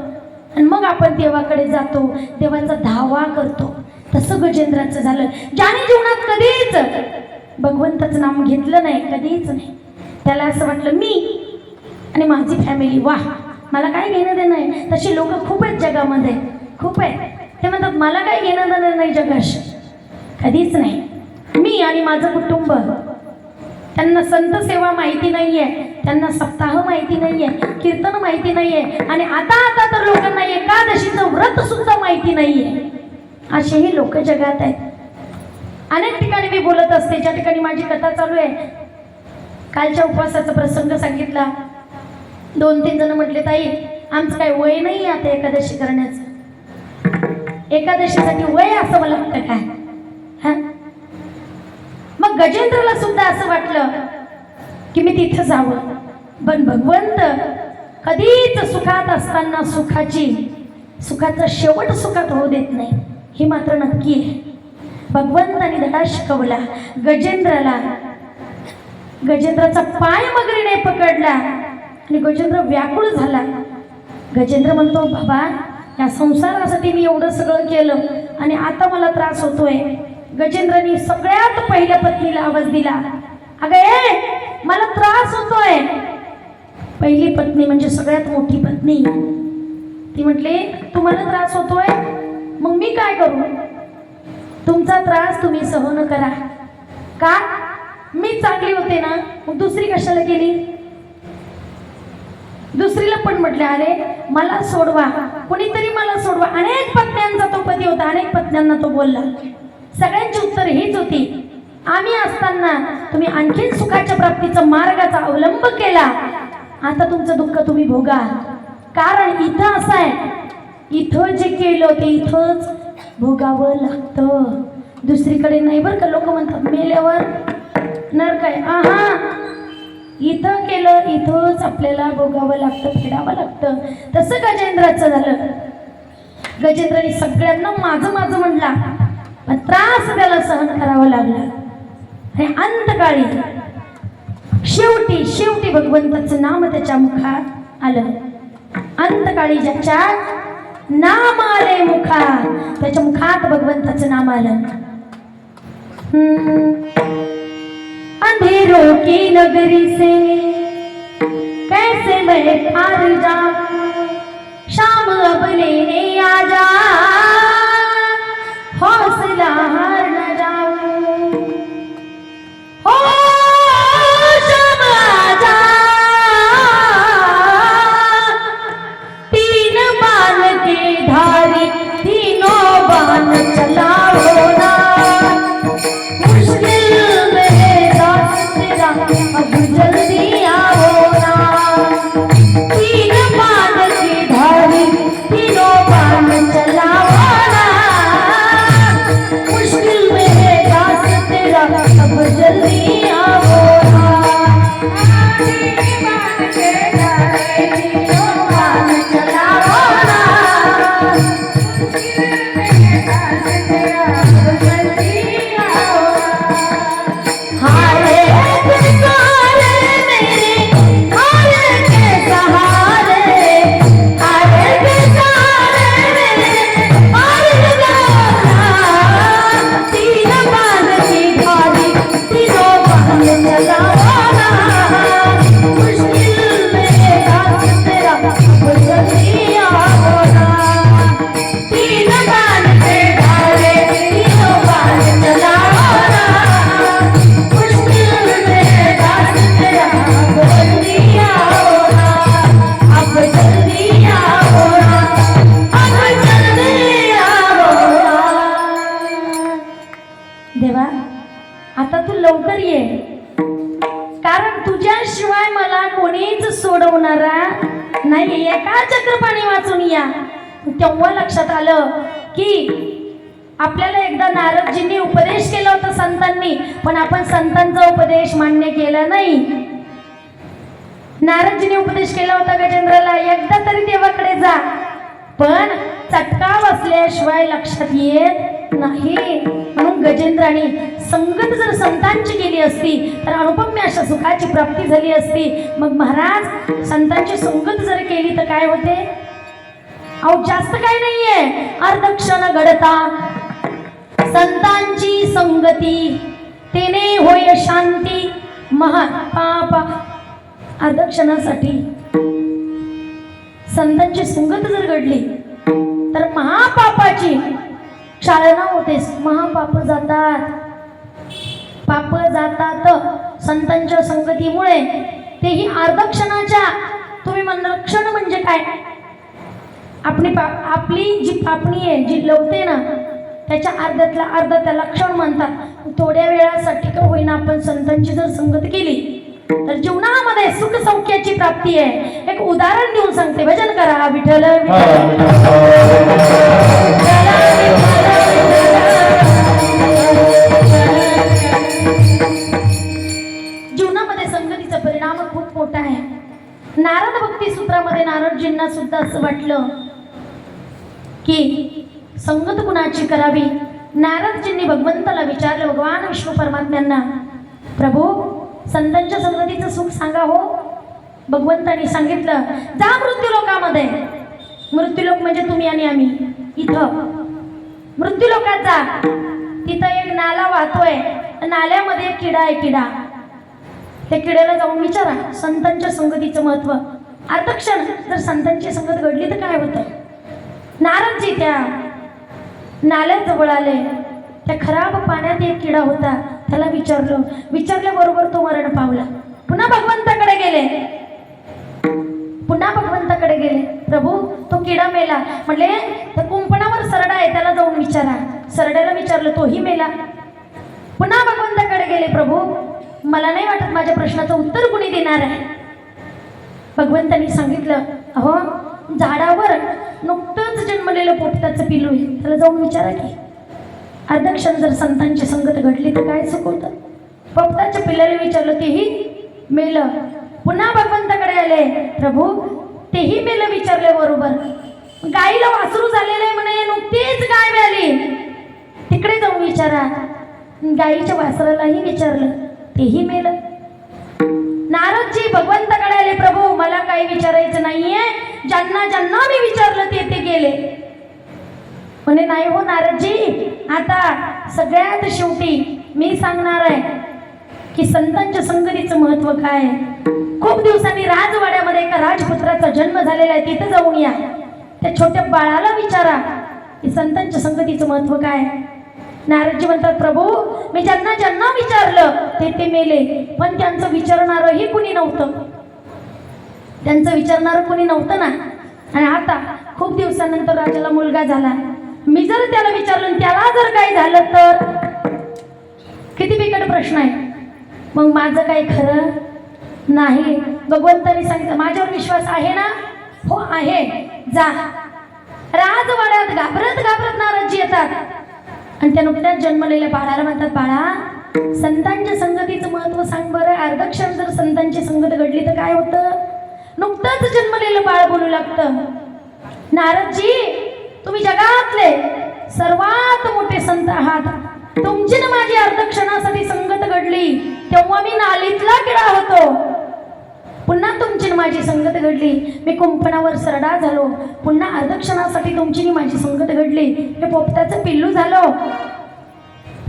S1: आणि मग आपण देवाकडे जातो, देवाचा धावा करतो. तसं गजेंद्राचं झालं. ज्याने जीवनात कधीच भगवंताचं नाम घेतलं नाही, कधीच नाही. त्याला असं वाटलं मी आणि माझी फॅमिली, वाह, मला काय घेणं देणं आहे. तशी लोक खूप आहेत जगामध्ये, खूप आहेत. ते म्हणतात मला काय घेणं देणं नाही जगाशी, कधीच नाही. मी आणि माझं कुटुंब. त्यांना संत सेवा माहिती नाहीये, त्यांना सप्ताह माहिती नाहीये, कीर्तन माहिती नाहीये आणि आता तर लोकांना एकादशीचं व्रत सुद्धा माहिती नाहीये. असेही लोक जगात आहेत. अनेक ठिकाणी मी बोलत असते. ज्या ठिकाणी माझी कथा चालू आहे, कालच्या उपवासाचा प्रसंग सांगितला. 2-3 जण म्हटले ताई आमचं काय वय नाही आता एकादशी करण्याचं. एकादशीसाठी वय असावं लागतं काय? हा, मग गजेंद्रला सुद्धा असं वाटलं की मी तिथं जावं. पण भगवंत कधीच सुखात असताना सुखाचा शेवट सुखात होऊ देत नाही, हे मात्र नक्की आहे. भगवंताने धडा शिकवला गजेंद्राला. गजेंद्राचा पाय मगरीने पकडला आणि गजेंद्र व्याकुळ झाला. गजेंद्र म्हणतो बाबा, या संसारासाठी मी एवढं सगळं केलं आणि आता मला त्रास होतोय. गजेंद्राने सगळ्यात पहिल्या पत्नीला आवाज दिला, अगं ए, मला त्रास होतोय. पहिली पत्नी म्हणजे सगळ्यात मोठी पत्नी. ती म्हटली तुम्हाला त्रास होतोय, मग मी काय करू? तुमचा त्रास तुम्ही सहन करा. का? मी चांगली होते ना, मग दुसरी कशाला गेली? दुसरीला पण म्हटले अरे मला सोडवा, कोणीतरी मला सोडवा. अनेक पत्न्यांचा तो पती होता, अनेक पत्न्यांना तो बोलला. सगळ्यांची उत्तर हीच होती, आम्ही असताना तुम्ही आणखीन सुखाच्या प्राप्तीचा मार्गाचा अवलंब केला, आता तुमचं दुःख तुम्ही भोगा. कारण इथं असं आहे, इथं जे केलं ते इथंच भोगावं लागतं, दुसरीकडे नाही बरं का. लोक म्हणतात मेल्यावर नरक आहे. आहा, इथं केलं इथंच आपल्याला भोगावं लागतं, फेडावं लागतं. तसं गजेंद्राचं झालं. गजेंद्राने सगळ्यांना माझं म्हणला, पण त्रास त्याला सहन करावा लागला. आणि अंतकाळी शेवटी भगवंताचं नाम त्याच्या मुखात आलं. अंतकाळी ज्याच्या नाम आले मुखात, त्याच्या मुखात भगवंताचं नाम आलं. अंधेरों की नगरी से कैसे मैं हार जाऊं, शाम अब लेने आ जा, हौसला हार न जाऊं. हो शाम आ जा, तीन बाण के धारी तीनों बाण चलाओ ना, मुश्किल में रास्ते अब जल्दी आओ ना. नाही, एका चक्रपाणी वाचून या. तेव्हा लक्षात आलं की आपल्याला एकदा नारदजींनी उपदेश केला होता संतांनी, पण आपण संतांचा उपदेश मान्य केला नाही. नारदजींनी उपदेश केला होता गजेंद्राला, एकदा तरी देवाकडे जा, पण चटका बसल्याशिवाय लक्षात येत नाही. म्हणून गजेंद्राने संगत जर संतांची केली असती तर अनुपम्य अशा सुखाची प्राप्ती झाली असती. मग महाराज संतांची संगत जर केली तर काय होते? अहो जास्त काही नाहीये, अर्धक्षण घडता संतांची संगती, तेने होय शांती महापाप. अर्धक्षणासाठी संतांची संगत जर घडली तर महापापाची क्षालना होते. महापाप जातात, पाप जातात संतांच्या संगतीमुळे. तेही अर्धक्षणाच्या. तुम्ही म्हणणार क्षण म्हणजे काय? आपली जी पापणी आहे, जी लवते ना, त्याच्या अर्ध्यातला अर्धा त्याला क्षण म्हणतात. थोड्या वेळासाठी का होईना आपण संतांची जर संगत केली तर जीवनामध्ये सुख सौख्याची प्राप्ती आहे. एक उदाहरण देऊन सांगते, भजन करा विठ्ठल जीवनामध्ये संगतीचा परिणाम खूप मोठा आहे. नारद भक्ती सूत्रामध्ये नारदजींना सुद्धा असं वाटलं की संगत कुणाची करावी. नारदजींनी भगवंताला विचारलं, भगवान विष्णू परमात्म्यांना, प्रभू संतांच्या संगतीचं सुख सांगा हो. भगवंतांनी सांगितलं, जा मृत्यूलोकामध्ये. मृत्यूलोक म्हणजे तुम्ही आणि आम्ही. इथं मृत्यूलोकात जा, तिथं एक नाला वाहतोय, नाल्यामध्ये एक किडा आहे. किडा, त्या किड्याला जाऊन विचारा संतांच्या संगतीचं महत्व. अर्धक्षण जर संतांची संगत घडली तर काय होतं? नारदजी त्या नाल्यात जवळ आले. त्या खराब पाण्यात एक किडा होता, त्याला विचारल्याबरोबर तो मरण पावला. पुन्हा भगवंताकडे गेले. प्रभू तो किडा मेला. म्हणले त्या कुंपणावर सरडा आहे, त्याला जाऊन विचारा. सरड्याला विचारलं, तोही मेला. पुन्हा भगवंताकडे गेले, प्रभू मला नाही वाटत माझ्या प्रश्नाचं उत्तर कुणी देणार आहे. भगवंतांनी सांगितलं, अहो झाडावर नुकतंच जन्मलेलं पोपटाचं पिलू आहे, त्याला जाऊन विचारा की अर्धक्षण जर संतांची संगत घडली तर काय सुख होतं. पोपटाच्या पिल्लाला विचारलं, तेही मेलं. पुन्हा भगवंताकडे आले, प्रभू तेही मेलं. विचारले बरोबर. गाईला वासरू झालेलं आहे म्हणे, नुकतीच गाय व्याली, तिकडे जाऊन विचारा. गाईच्या वासरालाही विचारलं, तेही मेलं. नारदजी भगवंताकडे आले, प्रभू मला काही विचारायचं नाहीये, ज्यांना ज्यांना मी विचारलं ते गेले. म्हणे नाही हो नारदजी, आता सगळ्यात शेवटी मी सांगणार आहे की संतांच्या संगतीचं महत्व काय. खूप दिवसांनी राजवाड्यामध्ये एका राजपुत्राचा जन्म झालेला आहे, तिथं जाऊन या. त्या छोट्या बाळाला विचारा की संतांच्या संगतीचं महत्व काय. नारदजी म्हणतात, प्रभू मी ज्यांना ज्यांना विचारलं ते मेले, पण त्यांचं विचारणारंही कुणी नव्हतं. त्यांचं विचारणारं कुणी नव्हतं ना. आणि आता खूप दिवसानंतर राजाला मुलगा झाला. मी जर त्याला विचारलं, त्याला जर काही झालं तर किती बिकट प्रश्न आहे. मग माझं काही खरं नाही. भगवंतांनी सांगितलं, माझ्यावर विश्वास आहे ना? हो आहे. जा. राजवाड्यात घाबरत नारदजी येतात आणि त्या नुकत्याच जन्मलेल्या बाळाला म्हणतात, बाळा संतांच्या संगतीचं महत्व सांग बरं. अर्धक्षण जर संतांची संगत घडली तर काय होतं? नुकतंच जन्मलेलं बाळ बोलू लागतं, नारदजी तुम्ही जगातले सर्वात मोठे संत आहात. तुमची ना माझी अर्धक्षणासाठी संगत घडली तेव्हा मी नालीतला किडा होतो. पुन्हा तुमची माझी संगत घडली, मी कुंपणावर सरडा झालो. पुन्हा अर्धक्षणासाठी तुमची माझी संगत घडली, हे पोपटाचं पिल्लू झालो.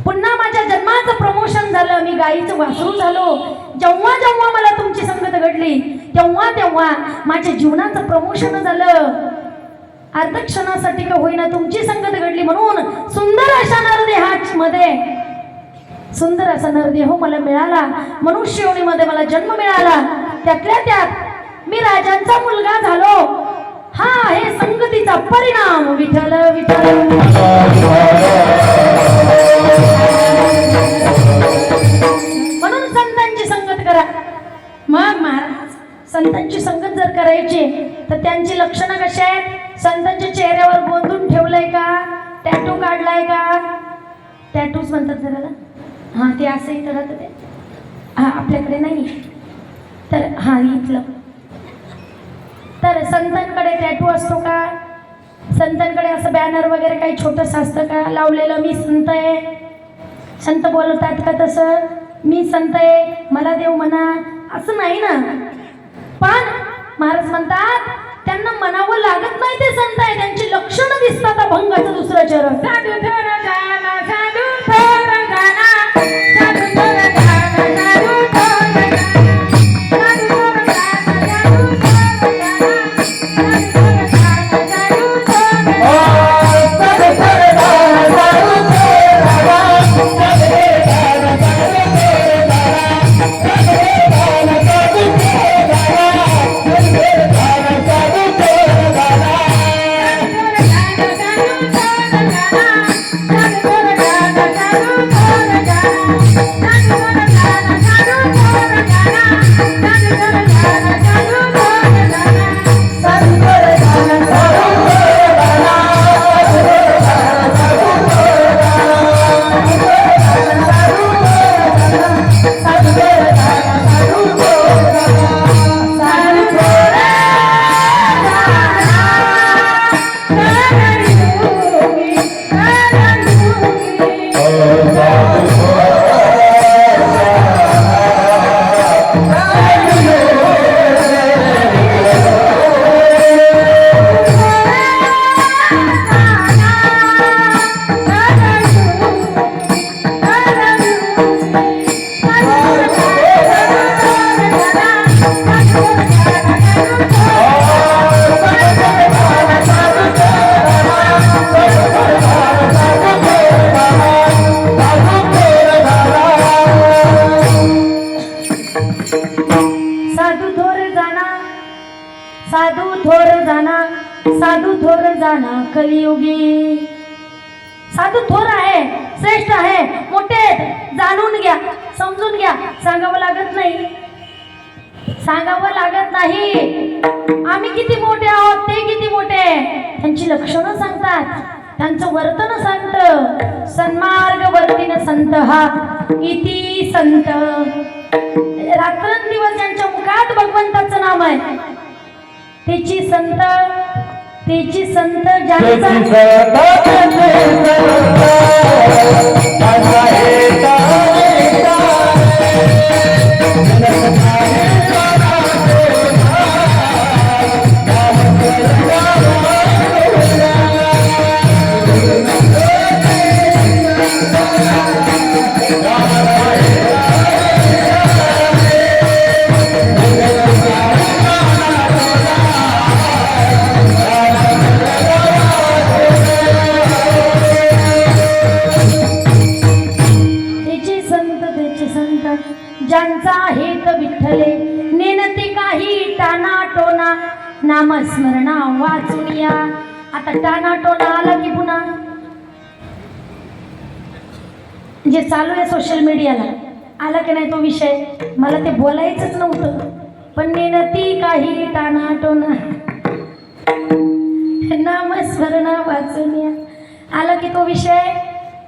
S1: पुन्हा माझ्या जन्माचं प्रमोशन झालं, मी गाईचं वासरू झालो. जेव्हा जेव्हा मला तुमची संगत घडली तेव्हा माझ्या जीवनाचं प्रमोशन झालं. अर्धक्षणासाठी का होईना तुमची संगत घडली, म्हणून सुंदर अशा नरदेहामध्ये सुंदर असा नरदेह मला मिळाला. मनुष्य योनीमध्ये मला जन्म मिळाला. त्यातल्या त्यात मी राजांचा मुलगा झालो. हा आहे संगतीचा परिणाम. विठ्ठल विठ्ठल. म्हणून संतांची संगत करा. मग महाराज संतांची संगत जर करायची करायचे तर त्यांची लक्षणं कशी आहेत? संतांच्या चेहऱ्यावर गोंधून ठेवलंय का? टॅटू काढलाय का? टॅटूच म्हणतात त्याला. हां, ते असंही तर राहतं ते. हां, आपल्याकडे नाही तर हां इथलं. तर संतांकडे टॅटू असतो का? संतांकडे असं बॅनर वगैरे काही छोटंसं असतं का लावलेलं? मी संत आहे. संत बोलतात का तसं? मी संत आहे, मला देव म्हणा, असं नाही ना. पण महाराज म्हणतात त्यांना म्हणावं लागत नाही ते संत आहे. त्यांची लक्षणं दिसतात. अभंगाचं दुसरं चरण. साधू थोर जाना, साधू थोर जाना, साधू थोर जाना, साधू थोर जाना, साधू थोर जाना, साधू थोर जाना, साधू थोर जाना, साधू थोर जाना कलियुगी. साधू थोर आहे, श्रेष्ठ आहे, मोठे जाणून घ्या, समजून घ्या. सांगावं लागत नाही, सांगावं लागत नाही. आम्ही किती मोठे आहोत, ते किती मोठे. त्यांची लक्षणं सांगतात, त्यांचं वर्तन सांगतं. सन्मार्ग वर्तीन संत हा इति संत. रात्रंदिवस त्यांच्या मुखात भगवंताचं नाम आहे. त्याची संत ज्यांचा ज्यांचा हेत विठ्ठले नेनते काही टाना टोना नामस्मरणा वाचून या. आता टाना टोना आला की पुन्हा जे चालू आहे सोशल मीडियाला आला की नाही तो विषय. मला ते बोलायचंच नव्हतं, पण नेनती काही टाना टोना नामस्मरणा वाचून या आला की तो विषय.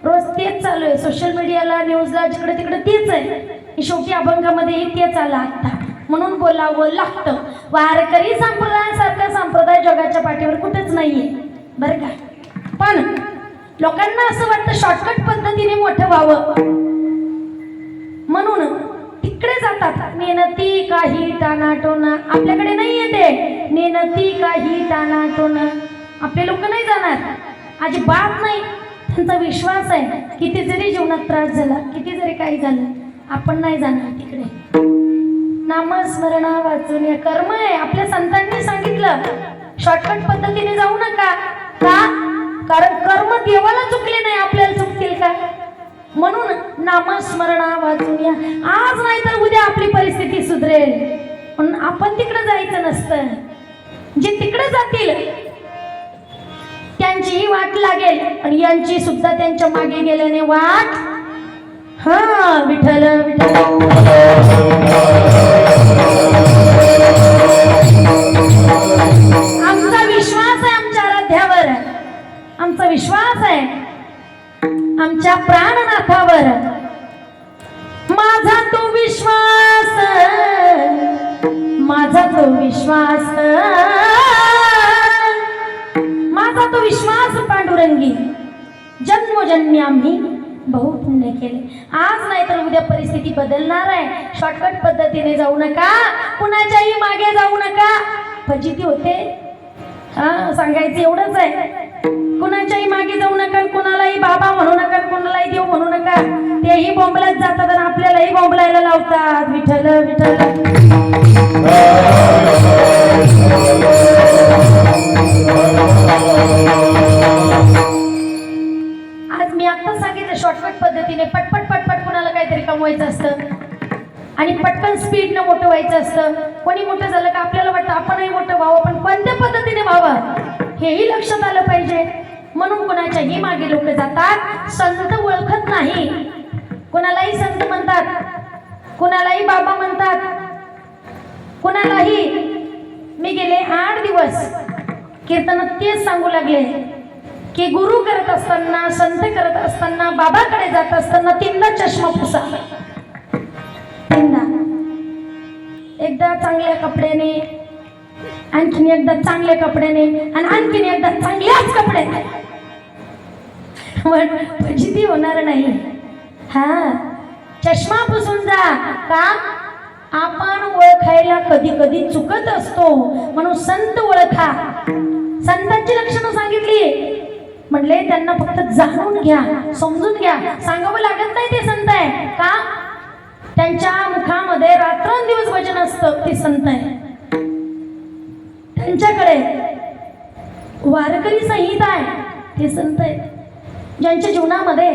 S1: रोज तेच चालू आहे सोशल मीडियाला, न्यूजला, जिकडे तिकडे तेच आहे. शेवटी अभंगामध्येही तेच आला आता, म्हणून बोलावं लागतं. वारकरी संप्रदायासारखा संप्रदाय जगाच्या पाठीवर कुठेच नाहीये बरं का. पण लोकांना असं वाटतं शॉर्टकट पद्धतीने मोठं व्हावं, म्हणून तिकडे जातात. नेनती काही टानाटोना. आपल्याकडे नाही येते नेनती काही टानाटोना. आपले लोक नाही जाणार, अजिबात नाही. त्यांचा विश्वास आहे किती जरी जीवनात त्रास झाला, किती जरी काही झालं, आपण नाही जाणार तिकडे. नामस्मरणा वाचून या. कर्म आहे. आपल्या संतांनी सांगितलं शॉर्टकट पद्धतीने जाऊ नका. का? कारण कर्म देवाला चुकले नाही, आपल्याला चुकतील का? म्हणून नामस्मरणा वाचून या. आज नाही तर उद्या आपली परिस्थिती सुधरेल, पण आपण तिकडे जायचं नसतं. जे तिकडे जातील त्यांचीही वाट लागेल, आणि यांची सुद्धा त्यांच्या मागे गेल्याने वाट. हा विठ्ठल विठ्ठल. जन्मी आम्ही बहुपुण्य केले. आज नाही तर उद्या परिस्थिती बदलणार आहे. शॉर्टकट पद्धतीने जाऊ नका, कुणाच्याही मागे जाऊ नका. फजिती होते. सांगायचं एवढंच आहे. कुणाच्याही मागे जाऊ नका, कुणालाही बाबा म्हणू नका, कुणालाही देव म्हणू नका. तेही बोंबलत जातात आणि आपल्यालाही बोंबलायला लावतात. विठ्ठल विठ्ठल. आज मी आता सांगितलं शॉर्टकट पद्धतीने पटपट पटपट कुणाला काहीतरी कमवायचं असतं आणि पटकन स्पीडनं मोठं व्हायचं असतं. कोणी मोठं झालं का आपल्याला वाटतं आपणही मोठं व्हावं, पण कोणत्या पद्धतीने व्हावं हेही लक्षात आलं पाहिजे. म्हणून कोणाच्याही मागे लोक जातात. संत ओळखत नाही. कोणालाही संत म्हणतात, कोणालाही बाबा म्हणतात, कोणालाही. मी गेले 8 दिवस कीर्तनात तेच सांगू लागले की गुरु करत असताना, संत करत असताना, बाबाकडे जात असताना 3दा चष्मा पुसा. 3दा. एकदा चांगल्या कपड्याने, आणखीन एकदा चांगल्या कपड्याने आणि आणखीन एकदा चांगल्याच कपड्याने. फजिती होणार नाही. चष्मा पुसून जा. का? आपण ओळखायला कधी कधी चुकत असतो. म्हणून संत ओळखा. संतांची लक्षणं सांगितली. म्हणले त्यांना फक्त जाणून घ्या, समजून घ्या. सांगावं लागत नाही ते संत आहे. का? त्यांच्या मुखामध्ये रात्रंदिवस वचन असतं. ते संत आहे. त्यांच्याकडे वारकरी संहिता आहे. ते संत आहे. ज्यांच्या जीवनामध्ये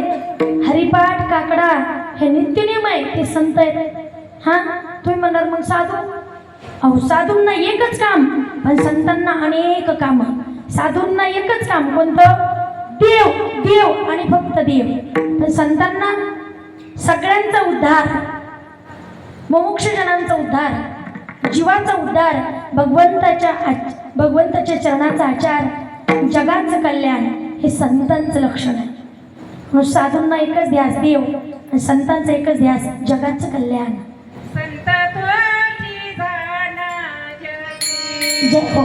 S1: हरिपाठ काकडा हे नित्यनियम आहे. ते संत आहेत. तुम्ही म्हणणार मग साधू. अहो, साधूंना एकच काम, पण संतांना अनेक काम. साधूंना एकच काम कोणतं? देव देव आणि फक्त देव. पण संतांना सगळ्यांचा उद्धार, मुमुक्षजनांचा उद्धार, जीवाचा उद्धार, भगवंताच्या चरणाचा आचार, जगाचं कल्याण हे संतांचं लक्षण आहे. म्हणून साधूंना एकच ध्यास देव आणि संतांचा एकच ध्यास जगाचं कल्याण. जय हो.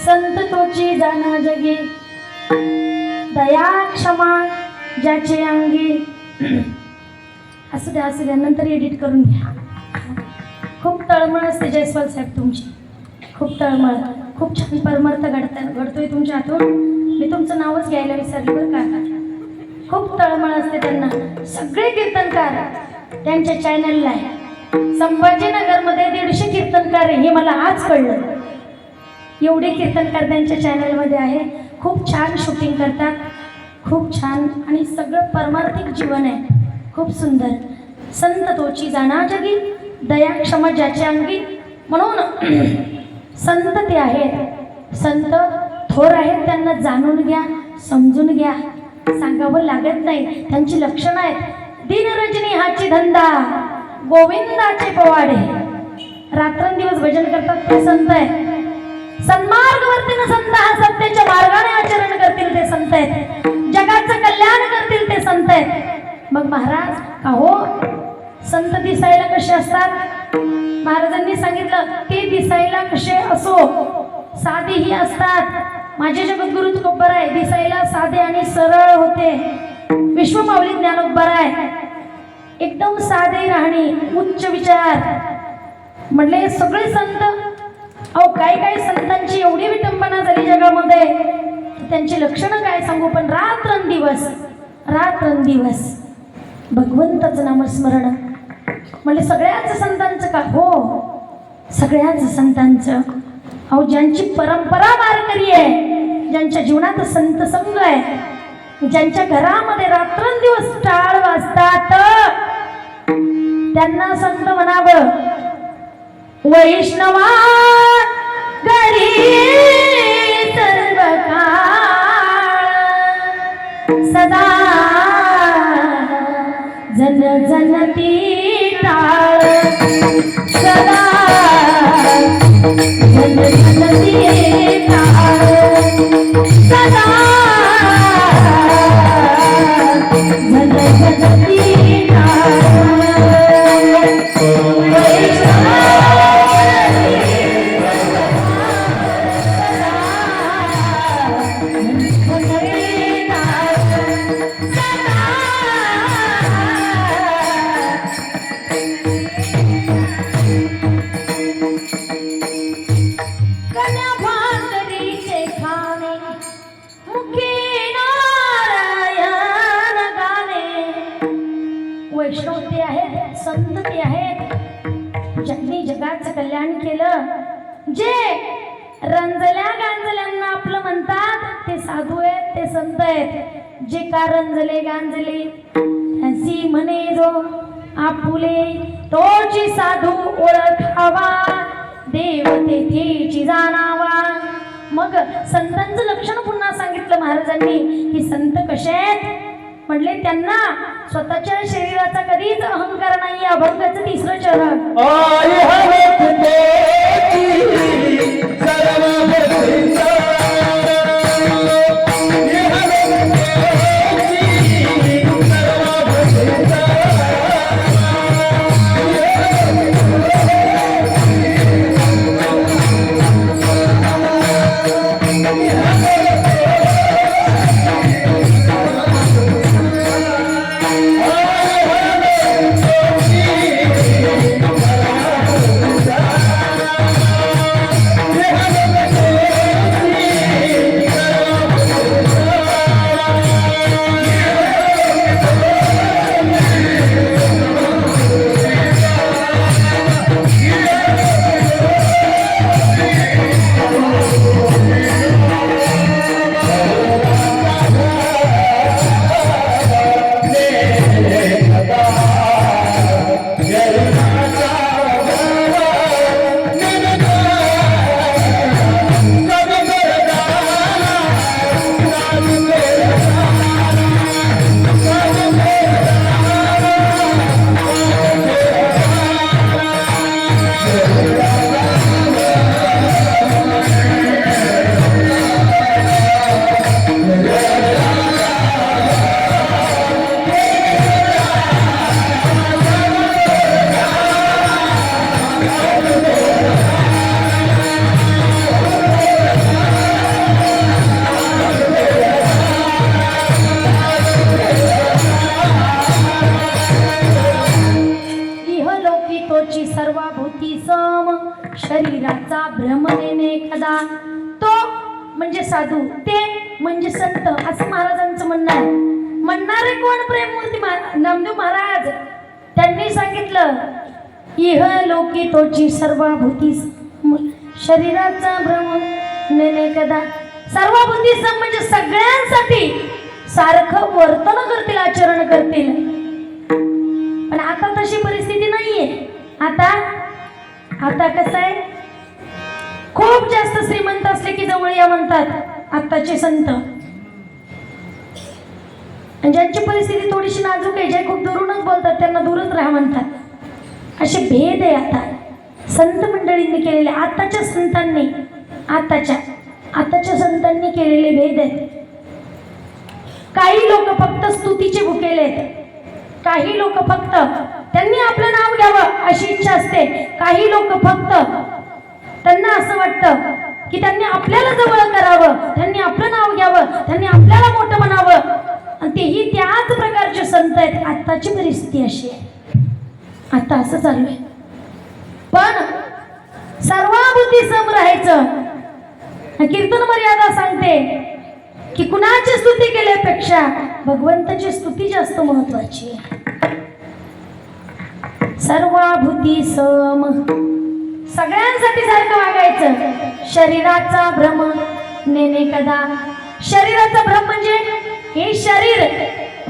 S1: संत तोची जाना जगी, दया क्षमा ज्याचे अंगी. असू द्या नंतर एडिट करून घ्या. खूप तळमळ असते जयस्वाल साहेब तुमची. खूप तळमळ. खूप छान परमार्थ घडतोय तुमच्या हातून. मी तुमचं नावच घ्यायला विसरले बरं का. खूप तळमळ असते त्यांना. सगळे कीर्तनकार त्यांच्या चॅनलला आहे. संभाजीनगरमध्ये 150 कीर्तनकार हे मला आज कळलं. एवढे कीर्तनकार त्यांच्या चॅनलमध्ये आहे. खूप छान शूटिंग करतात. खूप छान आणि सगळं परमार्थिक जीवन आहे. खूप सुंदर. संत तोची जाणा जगी, दया क्षमा ज्याच्या अंगी. म्हणून संत ते आहेत. संत थोर आहेत. त्यांना जाणून घ्या, समजून घ्या. सांगावं लागत नाही. त्यांची लक्षणं आहेत. दिनरजनी हाची धंदा, गोविंदाचे पोवाडे. रात्रंदिवस भजन करतात ते संत आहे. सन्मार्गवर्तीन संत हा सत्याच्या मार्गाने आचरण करतील ते संत आहेत. जगाचं कल्याण करतील ते संत आहेत. मग महाराज का हो, संत दिसायला कसे असतात? महाराजांनी सांगितलं ते दिसायला कसे असो साधेही असतात. माझे जगद्गुरु तुकोबराय दिसायला साधे आणि सरळ होते. विश्वमाऊली ज्ञानोबराय एकदम साधे राहणे, उच्च विचार. म्हटले सगळे संत, अहो काही काही संतांची एवढी विटंबना झाली जगामध्ये, त्यांची लक्षणं काय सांगू. पण रात्रंदिवस भगवंताचं नामस्मरण. म्हणजे सगळ्याच संतांचं का? हो, सगळ्याच संतांचं. अहो ज्यांची परंपरा वारकरी आहे, ज्यांच्या जीवनात संत संग आहे, ज्यांच्या घरामध्ये रात्रंदिवस टाळ वाजतात, त्यांना संत म्हणावं. वैष्णवा घरी सर्व काळ सदा जन जनती टाळ, सदा जन जनती टाळ, सदा जन जनती टाळ. वैष्णव ते आहेत, संत ते आहेत, ज्यांनी जगाचं कल्याण केलं. जे रंजल्या गांजल्यांना आपलं म्हणतात ते साधू आहेत, ते संत आहेत. जे का रंजले गांजले अशी म्हणे जो आपुले, तोची साधू ओळखावा, देव तेथेची जाणावा. मग संतांचं लक्षण पुन्हा सांगितलं महाराजांनी की संत कसे आहेत. म्हटले त्यांना स्वतःच्या शरीराचा कधीच अहंकार नाही. अभंगाचं तिसरं चरण. शरीराचा भ्रम देणे कदा. तो म्हणजे साधू, ते म्हणजे संत, असं महाराजांचं म्हणणं आहे. म्हणणारे कोण? प्रेममूर्ती नामदेव महाराज. त्यांनी सांगितलं इह लोकी तोची सर्वभूती शरीराचा भ्रम नेणे कदा. सर्वभूती म्हणजे सगळ्यांसाठी सारखं वर्तन करतील, आचरण करतील. पण आता तशी परिस्थिती नाहीये. आता कसं आहे, खूप जास्त श्रीमंत असले की जवळ या म्हणतात आत्ताचे संत. ज्यांची परिस्थिती थोडीशी नाजूक आहे, जे खूप दुरूनच बोलतात त्यांना दूरच राहा म्हणतात. असे भेद आहे आता संत मंडळींनी केलेले. आताच्या संतांनी केलेले भेद आहेत. काही लोक फक्त स्तुतीचे भुकेले आहेत, काही लोक फक्त त्यांनी आपलं नाव घ्यावं अशी इच्छा असते. काही लोक फक्त त्यांना असं वाटतं की त्यांनी आपल्याला जवळ करावं, त्यांनी आपलं नाव घ्यावं, त्यांनी आपल्याला मोठं म्हणावं, आणि तेही त्याच प्रकारचे संत आहेत. आत्ताची परिस्थिती अशी आहे, आता असं चालू आहे. पण सर्वाभूती सम राहायचं. कीर्तन मर्यादा सांगते की कुणाची स्तुती केल्यापेक्षा भगवंताची स्तुती जास्त महत्वाची आहे. सर्वाभूती सम, सगळ्यांसाठी सारखं वागायचं. शरीराचा भ्रम नेने कदा. शरीराचा भ्रम म्हणजे हे शरीर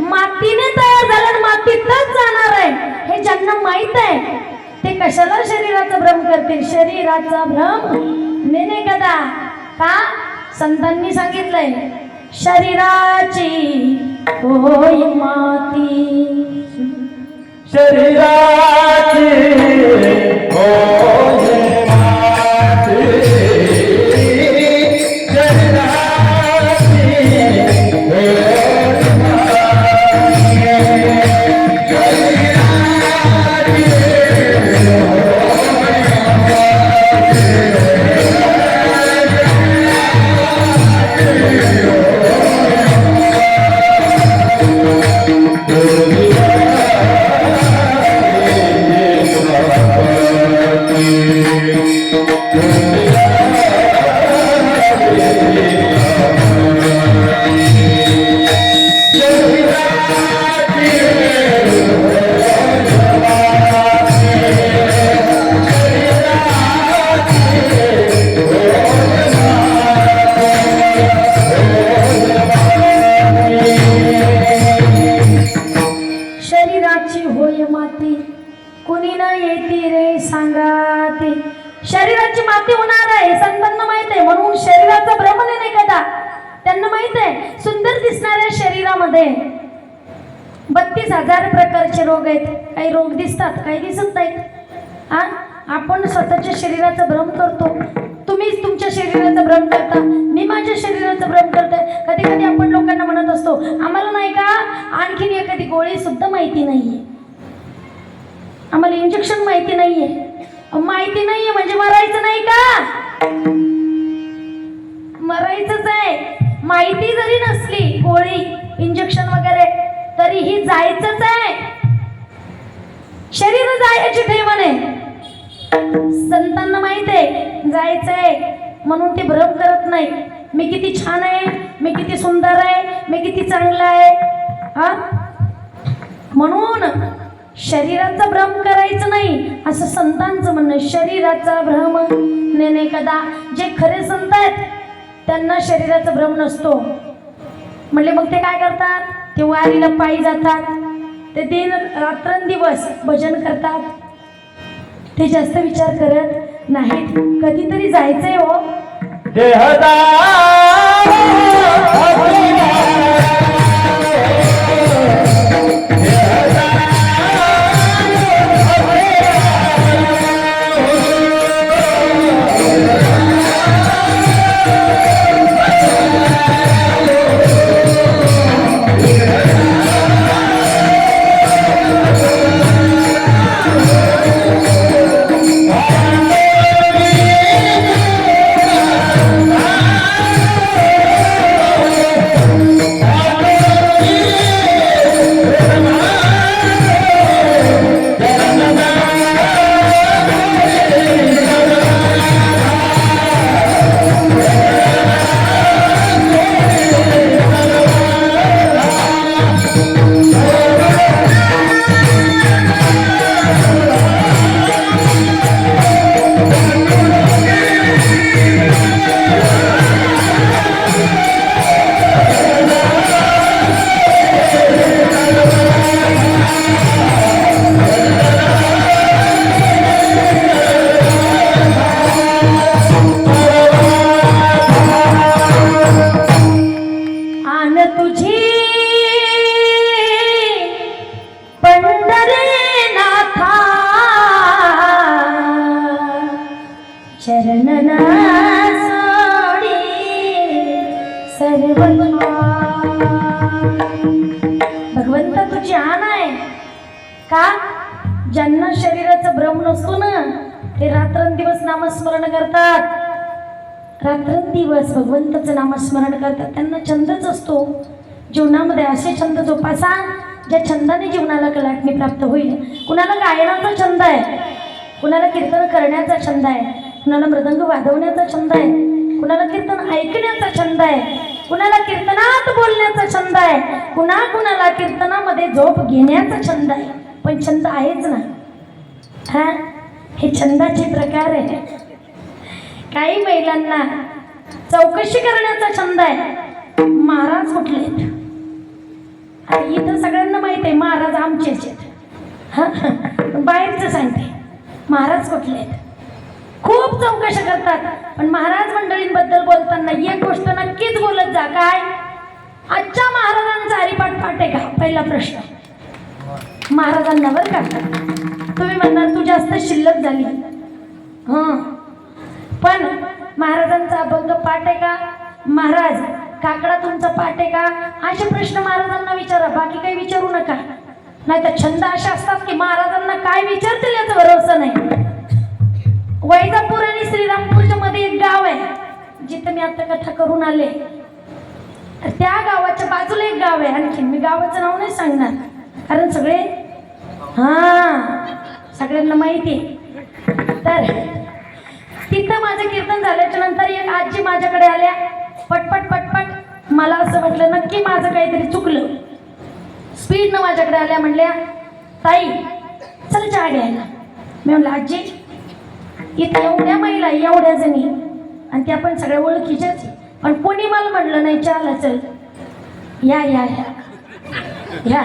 S1: मातीने तयार झालं, मातीतच जाणार आहे हे ज्यांना माहित आहे ते कशाला शरीराचा भ्रम करतील. शरीराचा भ्रम नेने कदा. का? संतांनी सांगितलंय शरीराची होय माती,
S2: शरीराची होय माती, शरीराची होय
S1: कुणी न येती रे सांगाती. शरीराची माती होणार आहे संतांना माहित आहे, म्हणून शरीराचा भ्रम नाही कदा. त्यांना माहित आहे सुंदर दिसणाऱ्या शरीरामध्ये 32,000 प्रकारचे रोग आहेत. काही रोग दिसतात, काही दिसत नाहीत. आपण स्वतःच्या शरीराचा भ्रम करतो, तुम्ही तुमच्या शरीराचा भ्रम करता, मी माझ्या शरीराचा भ्रम करते. कधी कधी आपण लोकांना म्हणत असतो आम्हाला नाही का आणखीन एखादी गोळी सुद्धा माहिती नाहीये, आम्हाला इंजेक्शन माहिती नाहीये. माहिती नाहीये म्हणजे मरायचं नाही का? मरायचंच आहे. माहिती जरी नसली गोळी इंजेक्शन वगैरे तरीही जायचंच आहे. शरीर जायची ठेवण आहे. संतांना माहित आहे जायचंय, म्हणून ते भ्रम करत नाही. मी किती छान आहे, मी किती सुंदर आहे, मी किती चांगला आहे. म्हणून शरीराचा भ्रम करायचं नाही असं संतांचं म्हणणं. शरीराचा भ्रम नेने कदा. जे खरे संत आहेत त्यांना शरीराचा भ्रम नसतो. म्हणले मग ते काय करतात? ते वारीला पायी जातात, ते दिन रात्रंदिवस भजन करतात, ते जास्त विचार करत नाहीत. कधीतरी जायचंय हो. भगवंता तुझी आण आहे का? ज्यांना शरीराचं भ्रम नसतो ना ते रात्रंदिवस नामस्मरण करतात. रात्रंदिवस भगवंताचं नामस्मरण करतात. त्यांना छंदच असतो. जीवनामध्ये असे छंद जोपासा ज्या छंदाने जीवनाला कलाटणी प्राप्त होईल. कुणाला गायनाचा छंद आहे, कुणाला कीर्तन करण्याचा छंद आहे, कुणाला मृदंग वाजवण्याचा छंद आहे, कुणाला कीर्तन ऐकण्याचा छंद आहे, कुणाला कीर्तनात बोलण्याचा छंद आहे, कुणाला कीर्तनामध्ये झोप घेण्याचा छंद आहे. पण छंद आहेच ना. हा, हे छंदाचे प्रकार आहे. काही महिलांना चौकशी करण्याचा छंद आहे. महाराज कुठले? इथं सगळ्यांना माहित आहे महाराज आमचेच आहेत. हा, बाहेरचं सांगते महाराज कुठले आहेत. खूप चौकशा करतात. पण महाराज मंडळींबद्दल बोलताना एक गोष्ट नक्कीच बोलत जा. काय? आजच्या महाराजांचा हरिपाठ पाठ आहे का? पहिला प्रश्न महाराजांना बरं का. तुम्ही म्हणणार तू जास्त शिल्लक झाली. हां, पण महाराजांचा अभंग पाठ आहे का? महाराज काकडा तुमचा पाठ आहे का? असे प्रश्न महाराजांना विचारा. बाकी काही विचारू नका. नाही तर छंद असे असतात की महाराजांना काय विचारतील याचा भरोसा नाही. वैजापूर आणि श्रीरामपूरच्या मध्ये एक गाव आहे जिथं मी आता कथा करून आले. त्या गावाच्या बाजूला एक गाव आहे आणखी. मी गावाचं नाव नाही सांगणार कारण सगळ्यांना माहिती आहे. तर तिथं माझं कीर्तन झाल्याच्या नंतर एक आजी माझ्याकडे आल्या. पटपट मला असं म्हटलं नक्की माझं काहीतरी चुकलं. स्पीडनं माझ्याकडे आल्या. म्हणल्या ताई चल चहा घ्यायला. मी म्हणलं आजी इथं एवढ्या महिला एवढ्या जणी आणि त्या पण सगळ्या ओळखीच्याच आहे. पण कोणी मला म्हणलं नाही चहाला चल. या या या या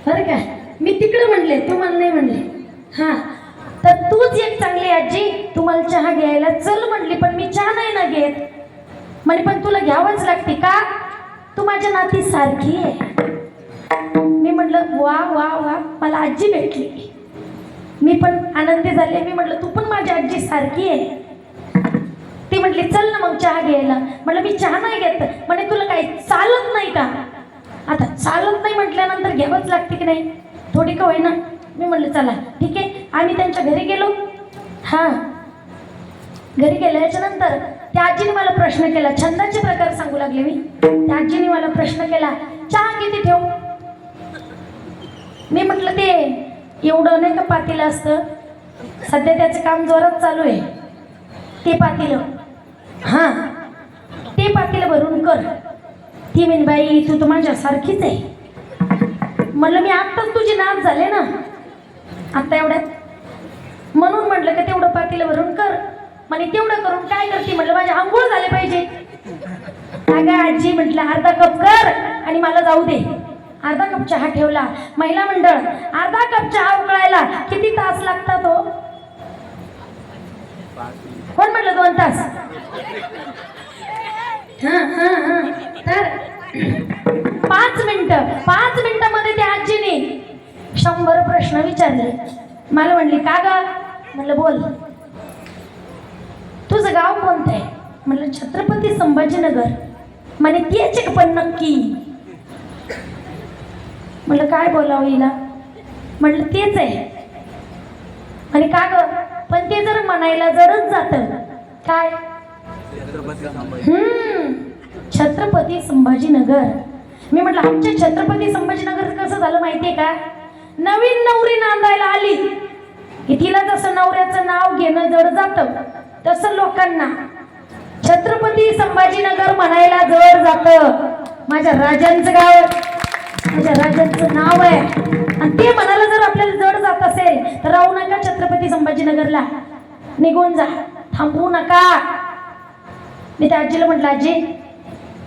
S1: बरं का. मी तिकडं म्हणले तू मला नाही म्हणले. हां, तर तूच एक चांगली आजी तुम्हाला चहा घ्यायला चल म्हणली. पण मी चहा नाही ना घेत म्हणे. पण तुला घ्यावंच लागते का? तू माझ्या नाती सारखी आहे. मी म्हटलं वा वा वा मला आजी भेटली. मी पण आनंदी झाले. मी म्हटलं तू पण माझी आजी सारखी आहे. ती म्हटली चल ना मग चहा घ्यायला. म्हटलं मी चहा नाही घेत. म्हणे तुला काही चालत नाही का? आता चालत नाही म्हटल्यानंतर घ्यावंच लागते की नाही थोडी का होईना. मी म्हटलं चला ठीक आहे. आम्ही त्यांच्या घरी गेलो. हां, घरी गेल्याच्या नंतर त्या आजीने मला प्रश्न केला. छंदाचे प्रकार सांगू लागले मी. त्या आजीने मला प्रश्न केला चहा किती ठेवू? मी म्हटलं ते एवढं नाही का पातेलं असतं सध्या त्याचं काम जोरात चालू आहे ते पातेलं. हां, ते पातेलं भरून कर. ती म्हणे बाई तू तर माझ्यासारखीच आहे. म्हटलं मी आत्ताच तुझी नाच झाले ना आत्ता एवढ्यात. म्हणून म्हटलं का तेवढं पातेलं भरून कर. म्हणे तेवढं करून काय करते? म्हटलं माझे आंघोळ झाले पाहिजे. अगं आजी म्हटलं अर्धा कप कर आणि मला जाऊ दे. अर्धा कप चहा ठेवला. महिला मंडळ अर्धा कप चहा उकळायला किती तास लागतात हो? कोण म्हटलं 2 तास? हां, तर 5 मिनिटामध्ये त्या आजीने 100 प्रश्न विचारले. मला म्हणली का ग? म्हटलं बोल तुझं गाव कोणतं आहे? म्हटलं छत्रपती संभाजीनगर. म्हणे तेच पण नक्की? म्हटलं काय बोलावं हिला? म्हटलं तेच आहे. आणि का ग? पण ते जर म्हणायला जडच जातं. काय? छत्रपती संभाजीनगर. मी म्हटलं आमच्या छत्रपती संभाजीनगर कसं झालं माहितीये का? नवीन नवरी नांदायला आली की तिला जसं नवऱ्याचं नाव घेणं जड जातं तसं लोकांना छत्रपती संभाजीनगर म्हणायला जड जातं. माझ्या राजांचं गाव, माझ्या राजांचं नाव आहे आणि ते म्हणायला जर आपल्याला जड जात असेल तर राहू नका छत्रपती संभाजीनगरला. निघून जा, थांबवू नका. मी त्या आजीला म्हटलं आजी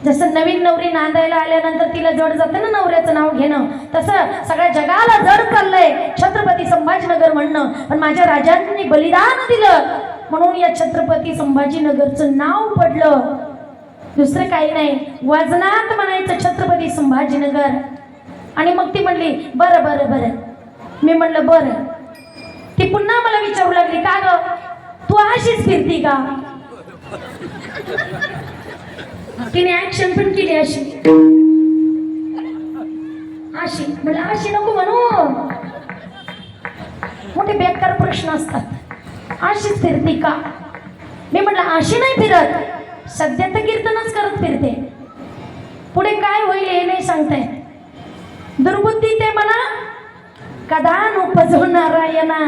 S1: जसं नवीन नवरी नांदायला आल्यानंतर तिला जड जातं ना नवऱ्याचं नाव घेणं तसं सगळ्या जगाला जड चाललंय छत्रपती संभाजीनगर म्हणणं. पण माझ्या राजांनी बलिदान दिलं म्हणून या छत्रपती संभाजीनगरचं नाव पडलं. दुसरं काही नाही. वजनात म्हणायचं छत्रपती संभाजीनगर. आणि मग ती म्हणली बरं बरं बरं. मी म्हणलं बरं. ती पुन्हा मला विचारू लागली का ग तू अशीच फिरती का? तिने ऍक्शन पण केली अशी अशी. म्हटलं अशी नको म्हणू. प्रश्न असतात. अशीच फिरती का? मी म्हटलं अशी नाही फिरत, सध्या तर कीर्तनच करत फिरते. पुढे काय होईल हे नाही सांगताय. दुर्बुद्धी ते म्हणा कदा नोपजो नारायणा.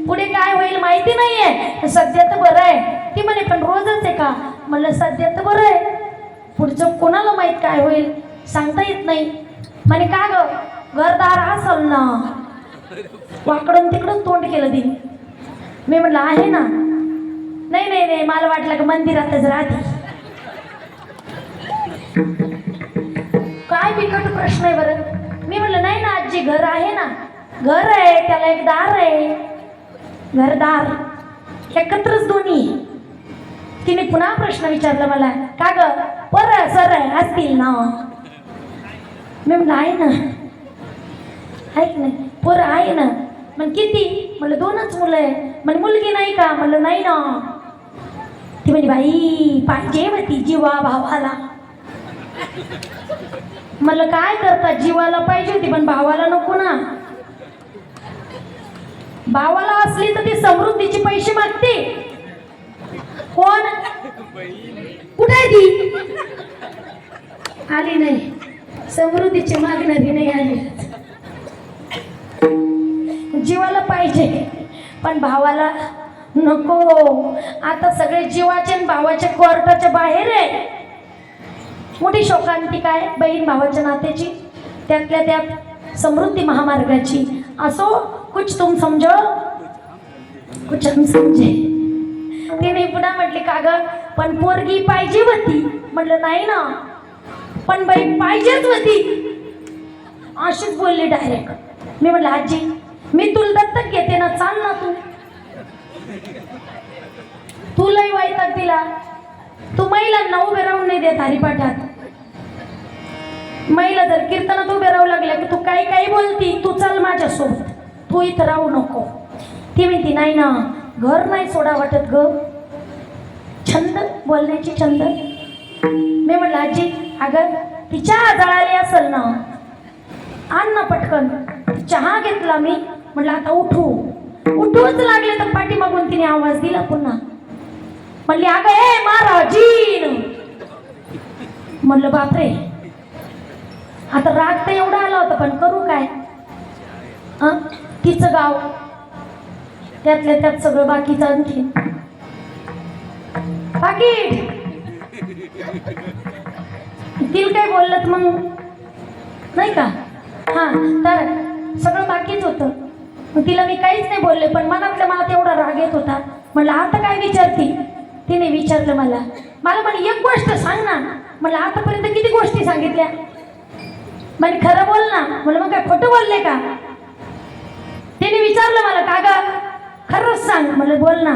S1: पुढे काय होईल माहिती नाहीये, सध्या तर बरं आहे. ती म्हणे पण रोजच आहे का? म्हणलं सध्या तर बरं आहे, पुढचं कोणाला माहित काय होईल सांगता येत नाही. म्हणे का ग, घरदार असल ना? वाकडून तिकडून तोंड केलं ती. मी म्हटलं आहे ना. नाही नाही नाही, मला वाटलं की मंदिरातच राहते. काय बिकट प्रश्न आहे बरं. मी म्हटलं नाही ना आजी, घर आहे ना. घर आहे, त्याला एक दार आहे, घरदार एकत्रच दोन्ही. तिने पुन्हा प्रश्न विचारला मला, का ग पर सर आहे असतील ना? मी म्हटलं आहे ना. ऐक नाही पोरं आहे ना. मग किती? म्हणलं 2च मुलं आहे. म्हणजे मुलगी नाही का? म्हणलं नाही ना. ती म्हणजे बाई पाहिजे होती जीवा भावाला. म्हणलं काय करतात, जीवाला पाहिजे होती पण भावाला नको ना. भावाला असली तर ती समृद्धीचे पैसे मागते. कोण? कुठे आहे ती? आली नाही. समृद्धीची मागणारी नाही आली. जीवाला पाहिजे पण भावाला नको. आता सगळे जीवाचे आणि भावाच्या कोर्टाच्या बाहेर आहे. मोठी शोकांतिका आहे बहीण भावाच्या नात्याची, त्यातल्या त्यात समृद्धी महामार्गाची. असो कुछ तुम समजो कुछ हम समजे. तिने पुन्हा म्हटली का ग पण पोरगी पाहिजे होती. म्हटलं नाही ना, पण बाई पाहिजेच होती. अशीच बोलली डायरेक्ट. मी म्हटलं आजी मी तुला दत्तक घेते ना, चाल ना तू. तुलाही वैताग दिला. तू महिलांना उभे राहून नाही देत हरिपाठात. महिला जर कीर्तनात उभे राहू लागल्या की तू काही काही बोलती, तू चल माझ्यासोबत, तू इथं राहू नको. ती म्हणती नाही ना, घर नाही सोडा वाटत ग. छंद बोलण्याची छंद. मी म्हटलं आजी अगं ती चहा जळाली असेल ना, आण ना पटकन. चहा घेतला मी. म्हटलं आता उठूच लागले तर पाठीमागून तिने आवाज दिला पुन्हा. म्हणली अगं ए महाराजीन. म्हणलं बापरे, आता राग तर एवढा आला होता पण करू काय. तिचं गाव, त्यातल्या त्यात सगळं बाकीचं आणखी पाकिट. तिला काय बोललं मग नाही का. तर सगळं बाकीच होतं. मग तिला मी काहीच नाही बोलले पण मनातल्या मला तेवढा राग येत होता. म्हणलं आता काय विचारती. तिने विचारलं मला म्हणे एक गोष्ट सांग ना. म्हणलं आतापर्यंत किती गोष्टी सांगितल्या. म्हणे खरं बोल ना. म्हणलं मग काय खोटं बोलले का. तिने विचारलं मला का ग खरंच सांग. म्हणलं बोल ना.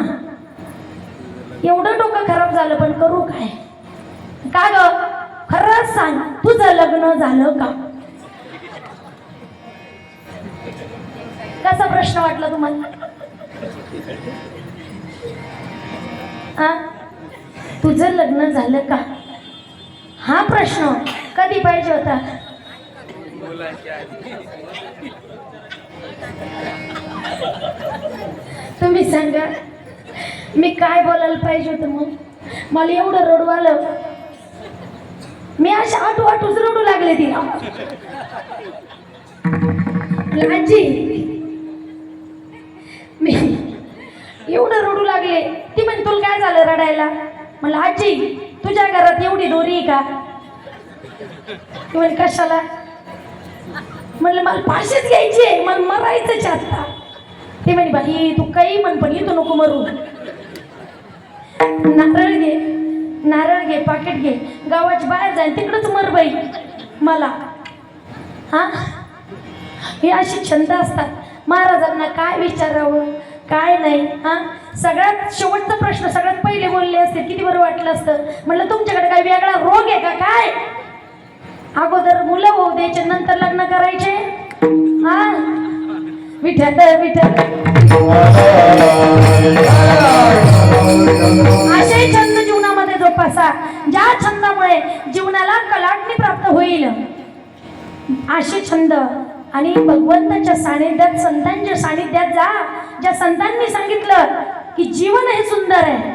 S1: एवढं डोकं खराब झालं पण करू काय. का ग खरंच सांग तुझं लग्न झालं का. कसा प्रश्न वाटला तुम्हाला. तुझं लग्न झालं का, हा प्रश्न कधी पाहिजे होता. तुम्ही सांगा मी काय बोलायला पाहिजे होतं. मग मला एवढं रडू आलं. मी अशा आठूच रडू लागले तिला. आजी मी एवढं रडू लागले. ती म्हणे तुला काय झालं रडायला. म्हणलं आजी तुझ्या घरात एवढी दोरी आहे का. ती म्हणे कशाला. म्हणलं मला फाशीच घ्यायची आहे, मला मरायचंच आता. ती म्हणे बाई तू काही म्हण पण इथं नको मरू. नारळ घे पाकिट घे, गावाच्या बाहेर जाईन तिकडंच मर बाई मला. हे असे छंद असतात. महाराजांना काय विचारावं काय नाही. सगळ्यात शेवटचा प्रश्न सगळ्यात पहिले बोलले असते किती बरं वाटलं असतं. म्हणलं तुमच्याकडे काय वेगळा रोग आहे का काय. अगोदर मुलं होऊ द्यायचे नंतर लग्न करायचे. विठ्ठल असे छंद जीवनामध्ये जोपासा ज्या छंदामुळे जीवनाला कलाटणी प्राप्त होईल. असे छंद आणि भगवंताच्या सानिध्यात, संतांच्या सानिध्यात जा. ज्या संतांनी सांगितलं की जीवन हे सुंदर आहे,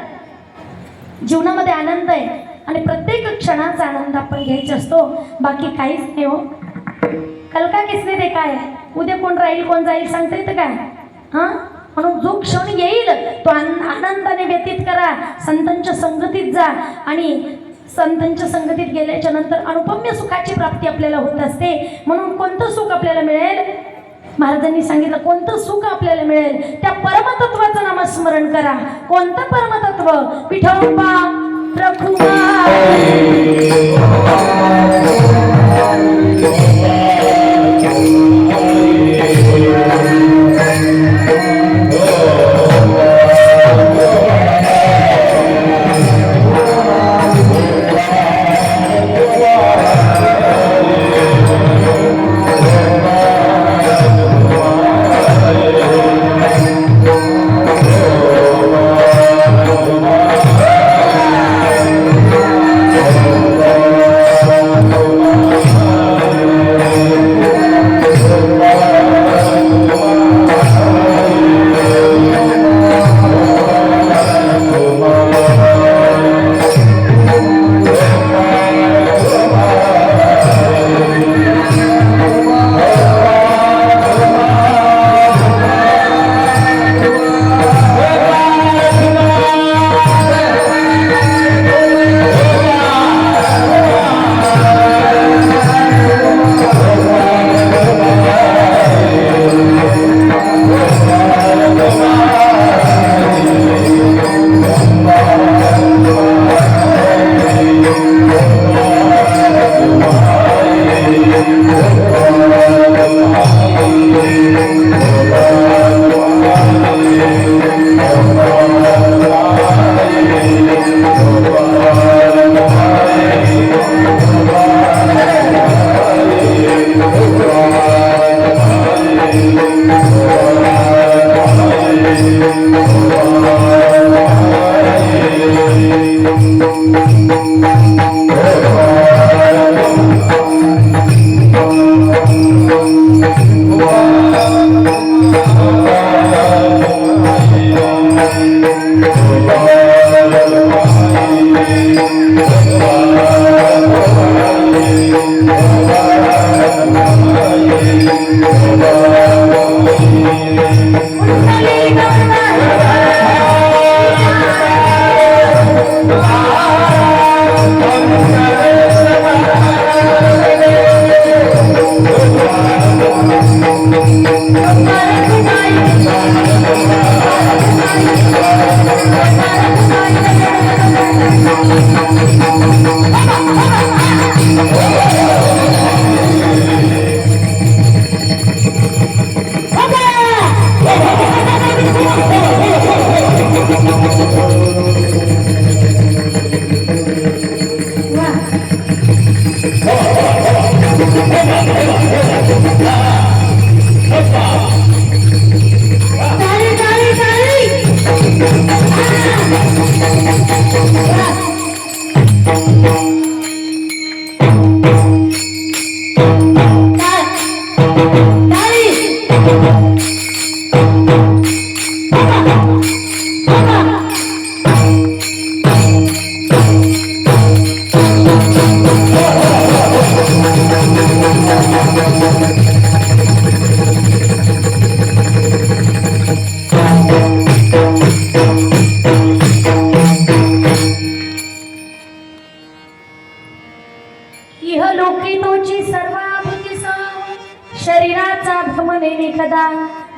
S1: जीवनामध्ये आनंद आहे आणि प्रत्येक क्षणाचा आनंद आपण घ्यायचा असतो, बाकी काहीच नाही हो. कल का किसने देखा है, उद्या कोण राहील कोण जाईल सांगता येतं काय? हां, म्हणून जो क्षण येईल तो आनंदाने व्यतीत करा. संतांच्या संगतीत जा आणि संतांच्या संगतीत गेल्याच्या नंतर अनुपम्य सुखाची प्राप्ती आपल्याला होत असते. म्हणून कोणतं सुख आपल्याला मिळेल? महाराजांनी सांगितलं कोणतं सुख आपल्याला मिळेल, त्या परमतत्वाचं नामस्मरण करा. कोणतं परमतत्व? विठोबा रखुमाई.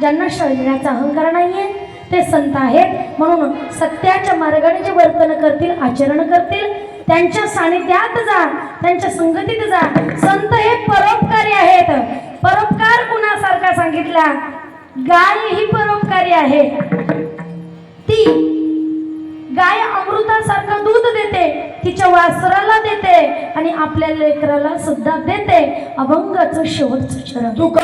S1: ज्यांना शरीराचा अहंकार नाहीये ते संत आहेत. म्हणून सत्याच्या मार्गाने जे वर्तन करतील, आचरण करतील, त्यांच्या सानिध्यात जा, त्यांच्या संगतीत जा. संत हे परोपकारी आहेत. परोपकार कुणासारखा सांगितला? गाय ही परोपकारी आहे. ती गाय अमृतासारखं दूध देते, तिच्या वासराला देते आणि आपल्या लेकराला सुद्धा देते. अभंगाचं शेवटचं चरण.
S2: तू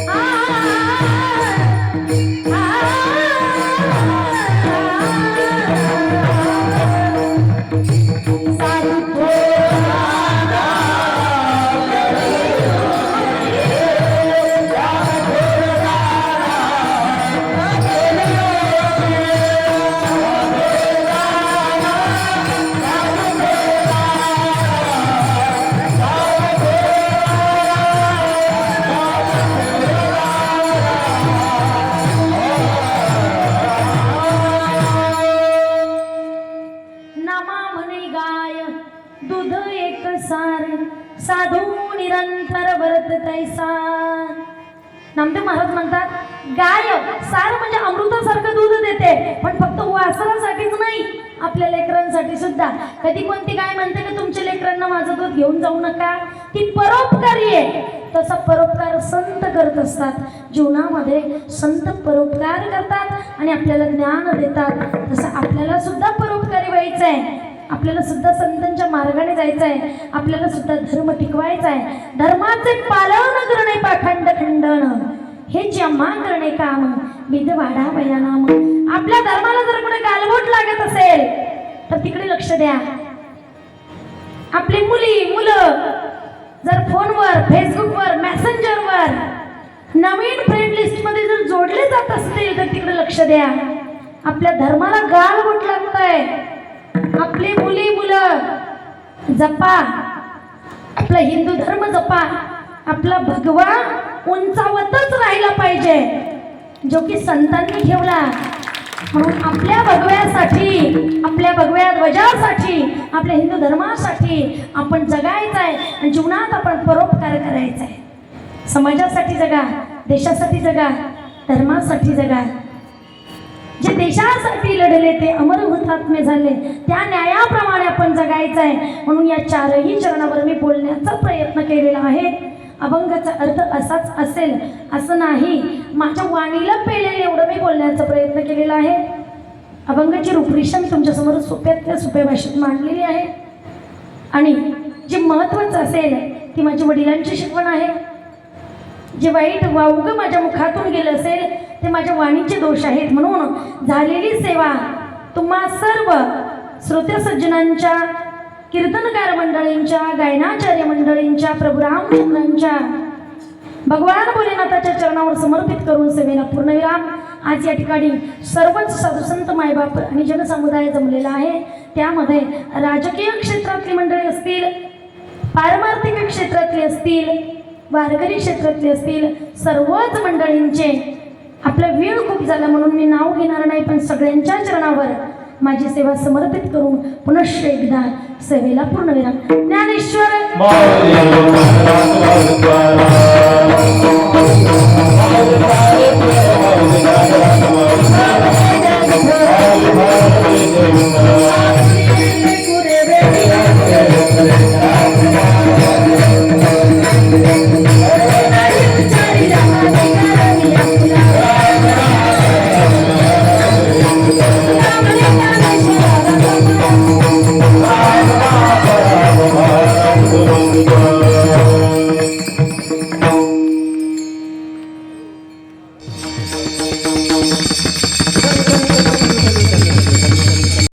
S1: आ नामदेव महाराज म्हणतात, गाय सार म्हणजे अमृतासारखं दूध देते, पण फक्त वासरासाठीच नाही, आपल्या लेकरांसाठी सुद्धा. कधी कोणती गाय म्हणते की तुमच्या लेकरांना माझं दूध घेऊन जाऊ नका, ती परोपकारी आहे. तसा परोपकार संत करत असतात. जीवनामध्ये संत परोपकार करतात आणि आपल्याला ज्ञान देतात. तसं आपल्याला सुद्धा परोपकारी व्हायचं आहे, आपल्याला सुद्धा संतांच्या मार्गाने जायचं आहे, आपल्याला सुद्धा धर्म टिकवायचा आहे. धर्माचे पालन करणे पाखंड खंडन, हे जमा करणे काम विध वाढावया नाम. आपल्या धर्माला जर कुठे गालबोट लागत असेल तर तिकडे लक्ष द्या. आपली मुलं जर फोनवर, फेसबुकवर, मेसेंजरवर नवीन फ्रेंड लिस्ट मध्ये जर जोडले जात असतील तर तिकडे लक्ष द्या. आपल्या धर्माला गालबोट लागतंय. आपली मुलं जपा, आपला हिंदू धर्म जपा. आपला भगवा उंचावतच राहिला पाहिजे, जो की संतांनी ठेवला. म्हणून आपल्या भगव्यासाठी, आपल्या भगव्या ध्वजासाठी, आपल्या हिंदू धर्मासाठी आपण जगायचं आहे आणि जीवनात आपण परोपकार करायचा आहे. समाजासाठी जगा, देशासाठी जगा, धर्मासाठी जगा. जे देशासाठी लढले ते अमर हुतात्मे झाले, त्या न्यायाप्रमाणे आपण जगायचं आहे. म्हणून या चारही चरणावर मी बोलण्याचा प्रयत्न केलेला आहे. अभंगाचा अर्थ असाच असेल असं नाही, माझ्या वाणीला पेलेले एवढं मी बोलण्याचा प्रयत्न केलेला आहे. अभंगाची रूपरेषा मी तुमच्यासमोर सोप्यातल्या सोप्या भाषेत मांडलेली आहे. आणि जे महत्त्वाचं असेल ती माझी वडिलांची शिकवण आहे. जे वाईट वावगं माझ्या मुखातून गेलं असेल ते माझ्या वाणीचे दोष आहेत. म्हणून झालेली सेवा तुम्हा सर्व श्रोते सज्जनांच्या, कीर्तनकार मंडळींच्या, गायनाचार्य मंडळींच्या, प्रभू रामचंद्रांच्या, भगवान भोलेनाथाच्या चरणावर समर्पित करून सेवेला पूर्णविराम. आज या ठिकाणी सर्वच साधुसंत मायबाप आणि जनसमुदाय जमलेला आहे. त्यामध्ये राजकीय क्षेत्रातली मंडळी असतील, पारमार्थिक क्षेत्रातली असतील, वारकरी क्षेत्रातले असतील, सर्वच मंडळींचे आपला वेळ खूप झाला म्हणून मी नाव घेणार नाही, पण सगळ्यांच्या चरणावर माझी सेवा समर्पित करून पुनश्च एकदा सेवेला पूर्णविराम. ज्ञानेश्वर